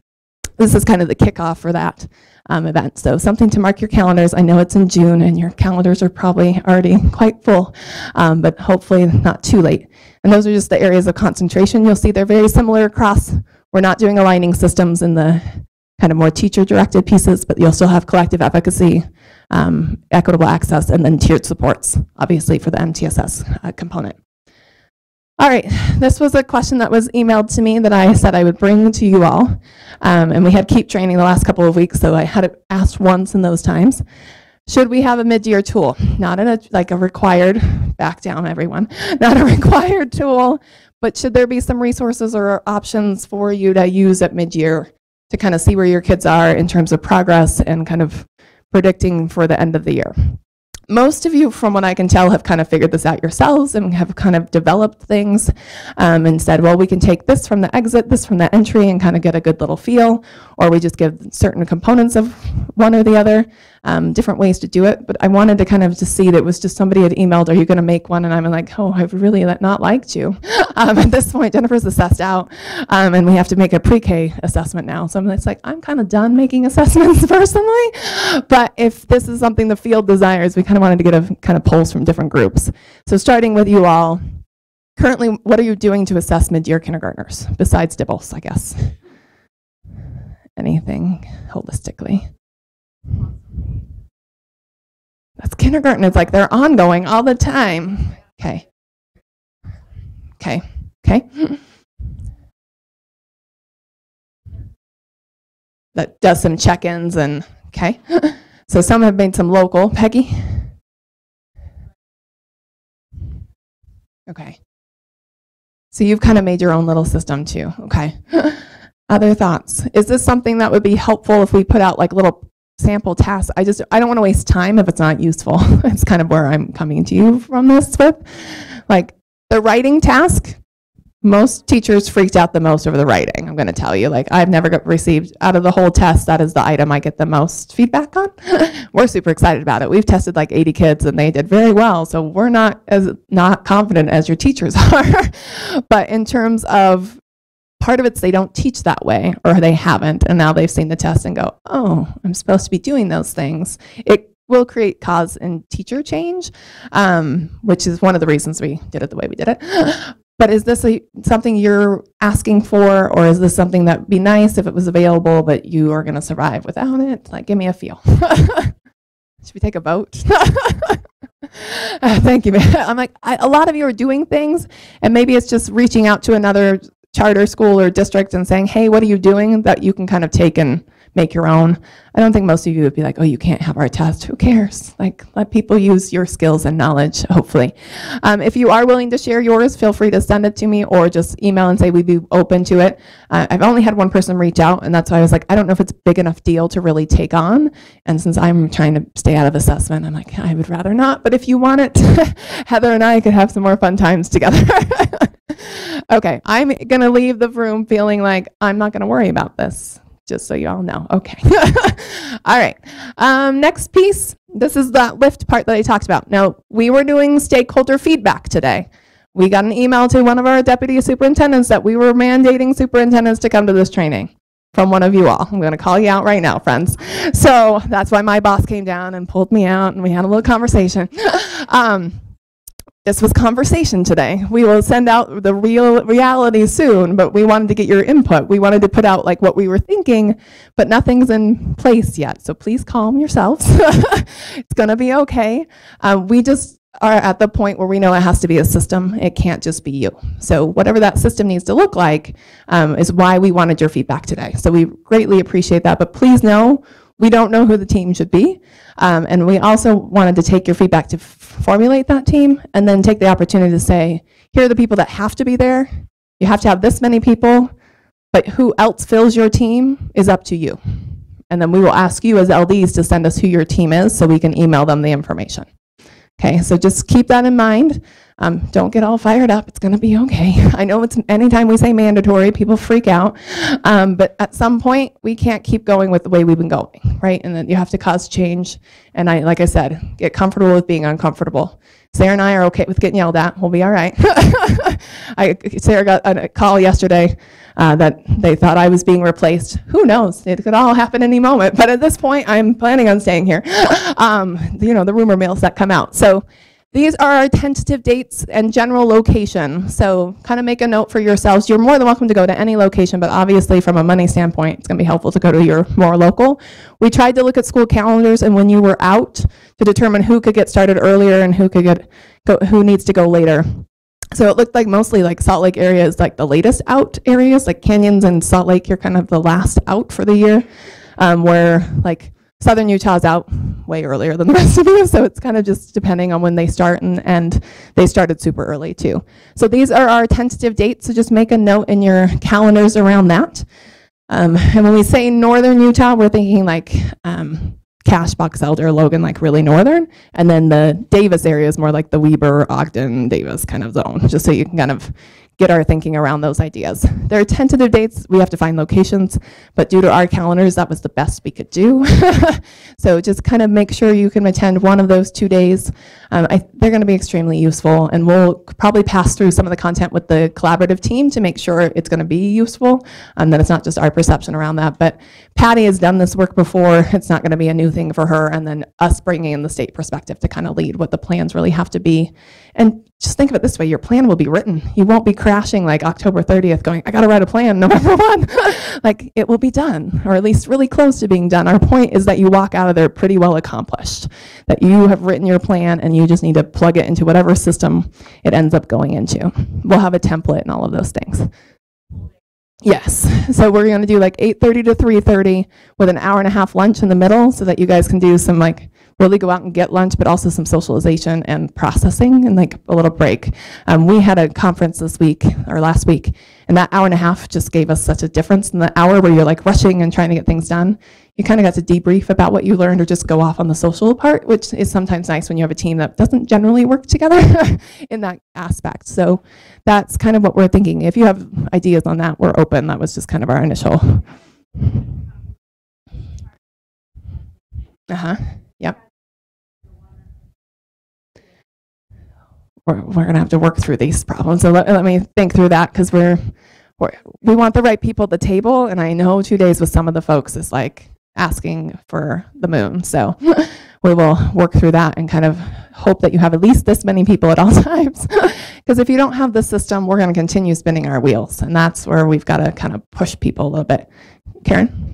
this is kind of the kickoff for that event. So something to mark your calendars. I know it's in June and your calendars are probably already quite full, but hopefully not too late. And those are just the areas of concentration. You'll see they're very similar across. We're not doing aligning systems in the kind of more teacher-directed pieces, but you'll still have collective efficacy, equitable access, and then tiered supports, obviously, for the MTSS component. All right, this was a question that was emailed to me that I said I would bring to you all. And we had keep training the last couple of weeks, so I had it asked once in those times. Should we have a mid-year tool? Not in a required, back down everyone, not a required tool, but should there be some resources or options for you to use at mid-year to kind of see where your kids are in terms of progress and kind of predicting for the end of the year? Most of you, from what I can tell, have kind of figured this out yourselves and have kind of developed things and said, well, we can take this from the exit, this from the entry, and kind of get a good little feel, or we just give certain components of one or the other, different ways to do it. But I wanted to kind of just see that it was just somebody had emailed, are you going to make one? And I'm like, oh, I've really not liked you. At this point, Jennifer's assessed out, and we have to make a pre-K assessment now. So I'm kind of done making assessments personally. But if this is something the field desires, we kind of wanted to get a kind of pulse from different groups. So starting with you all, currently, what are you doing to assess mid-year kindergartners, besides DIBELS, I guess? Anything holistically? That's kindergarten. It's like they're ongoing all the time. Okay. That does some check-ins and, okay. So some have made some local. Peggy? Okay. So you've kind of made your own little system too. Okay. Other thoughts? Is this something that would be helpful if we put out like little sample tasks? I don't want to waste time if it's not useful. It's kind of where I'm coming to you from this with. Like the writing task, most teachers freaked out the most over the writing. I'm going to tell you, like I've never received, out of the whole test, that is the item I get the most feedback on. We're super excited about it. We've tested like 80 kids and they did very well. So we're not as not confident as your teachers are. But in terms of part of it's they don't teach that way, or they haven't, and now they've seen the test and go, oh, I'm supposed to be doing those things. It will create cause and teacher change, which is one of the reasons we did it the way we did it. But is this something you're asking for, or is this something that would be nice if it was available, but you are going to survive without it? Like, give me a feel. Should we take a vote? Thank you. I'm like, a lot of you are doing things, and maybe it's just reaching out to another charter school or district and saying, hey, what are you doing that you can kind of take and make your own. I don't think most of you would be like, oh, you can't have our test. Who cares? Like, let people use your skills and knowledge, hopefully. If you are willing to share yours, feel free to send it to me or just email and say we'd be open to it. I've only had one person reach out, and that's why I was like, I don't know if it's a big enough deal to really take on. And since I'm trying to stay out of assessment, I'm like, I would rather not. But if you want it, Heather and I could have some more fun times together. Okay, I'm going to leave the room feeling like I'm not going to worry about this. Just so you all know. Okay. All right. Next piece. This is that lift part that I talked about. Now, we were doing stakeholder feedback today. We got an email to one of our deputy superintendents that we were mandating superintendents to come to this training from one of you all. I'm going to call you out right now, friends. So that's why my boss came down and pulled me out, and we had a little conversation. This was conversation today. We will send out the reality soon, but we wanted to get your input. We wanted to put out like what we were thinking, but nothing's in place yet. So please calm yourselves. It's gonna be okay. We just are at the point where we know it has to be a system. It can't just be you. So whatever that system needs to look like is why we wanted your feedback today. So we greatly appreciate that, but please know we don't know who the team should be. And we also wanted to take your feedback to formulate that team and then take the opportunity to say, here are the people that have to be there. You have to have this many people, but who else fills your team is up to you. And then we will ask you as LDs to send us who your team is so we can email them the information. Okay, so just keep that in mind. Don't get all fired up. It's going to be okay. I know it's anytime we say mandatory, people freak out. But at some point, we can't keep going with the way we've been going, right? And then you have to cause change. And like I said, get comfortable with being uncomfortable. Sarah and I are okay with getting yelled at. We'll be all right. Sarah got a call yesterday that they thought I was being replaced. Who knows? It could all happen any moment. But at this point, I'm planning on staying here. The rumor mills that come out. So These are our tentative dates and general location. So kind of make a note for yourselves. You're more than welcome to go to any location, but obviously from a money standpoint, it's going to be helpful to go to your more local. We tried to look at school calendars and when you were out to determine who could get started earlier and who needs to go later. So it looked like mostly like Salt Lake area is like the latest out areas, like Canyons and Salt Lake, you're kind of the last out for the year, where like Southern Utah's out way earlier than the rest of you, so it's kind of just depending on when they start, and they started super early too. So these are our tentative dates, so just make a note in your calendars around that. And when we say Northern Utah, we're thinking like Cache, Box Elder, Logan, like really northern, and then the Davis area is more like the Weber, Ogden, Davis kind of zone, just so you can kind of get our thinking around those ideas. There are tentative dates, we have to find locations, but due to our calendars, that was the best we could do. So just kind of make sure you can attend one of those 2 days. They're gonna be extremely useful, and we'll probably pass through some of the content with the collaborative team to make sure it's gonna be useful, that it's not just our perception around that. But Patty has done this work before, it's not gonna be a new thing for her, and then us bringing in the state perspective to kind of lead what the plans really have to be. And just think of it this way, your plan will be written. You won't be crashing like October 30th going, I gotta write a plan November 1. Like it will be done, or at least really close to being done. Our point is that you walk out of there pretty well accomplished, that you have written your plan and you just need to plug it into whatever system it ends up going into. We'll have a template and all of those things. Yes, so we're gonna do like 8:30 to 3:30 with an hour and a half lunch in the middle so that you guys can do some like really go out and get lunch, but also some socialization and processing and like a little break. We had a conference this week or last week, and that hour and a half just gave us such a difference in the hour where you're like rushing and trying to get things done. You kind of got to debrief about what you learned or just go off on the social part, which is sometimes nice when you have a team that doesn't generally work together in that aspect. So that's kind of what we're thinking. If you have ideas on that, we're open. That was just kind of our initial. Yep. We're going to have to work through these problems. So let me think through that, because we want the right people at the table. And I know 2 days with some of the folks is like asking for the moon. So we will work through that and kind of hope that you have at least this many people at all times. Because if you don't have the system, we're going to continue spinning our wheels. And that's where we've got to kind of push people a little bit. Karen?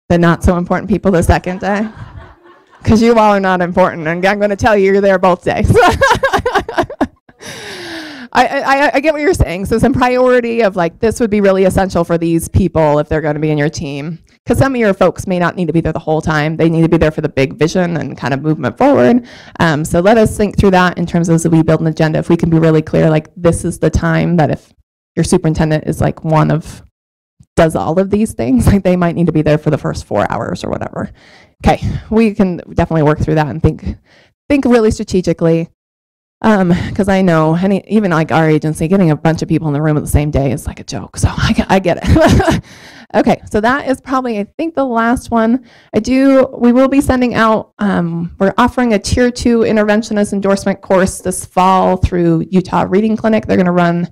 The not so important people the second day, because you all are not important, and I'm going to tell you you're there both days. I get what you're saying. So some priority of like, this would be really essential for these people if they're going to be in your team, because some of your folks may not need to be there the whole time. They need to be there for the big vision and kind of movement forward. So let us think through that in terms of as we build an agenda. If we can be really clear, like this is the time that if your superintendent is like one of does all of these things, like they might need to be there for the first 4 hours or whatever. Okay, we can definitely work through that and think really strategically, because I know even like our agency, getting a bunch of people in the room at the same day is like a joke, so I get it. Okay, so that is probably, I think, the last one. We will be sending out, we're offering a Tier 2 interventionist endorsement course this fall through Utah Reading Clinic. They're gonna run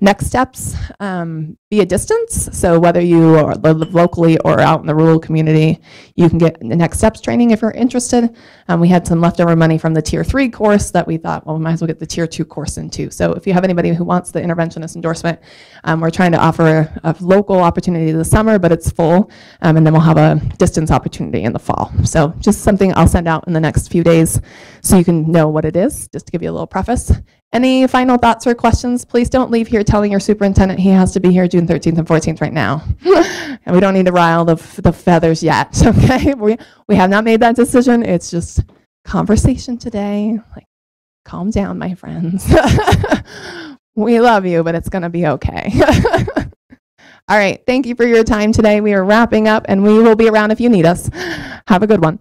Next Steps via distance. So whether you live locally or out in the rural community, you can get the Next Steps training if you're interested. We had some leftover money from the Tier 3 course that we thought, well, we might as well get the Tier 2 course in too. So if you have anybody who wants the interventionist endorsement, we're trying to offer a local opportunity this summer, but it's full, and then we'll have a distance opportunity in the fall. So just something I'll send out in the next few days so you can know what it is, just to give you a little preface. Any final thoughts or questions? Please don't leave here telling your superintendent he has to be here June 13th and 14th right now. And we don't need to rile the feathers yet, okay? We have not made that decision. It's just conversation today. Like, calm down, my friends. We love you, but it's gonna be okay. All right, thank you for your time today. We are wrapping up, and we will be around if you need us. Have a good one.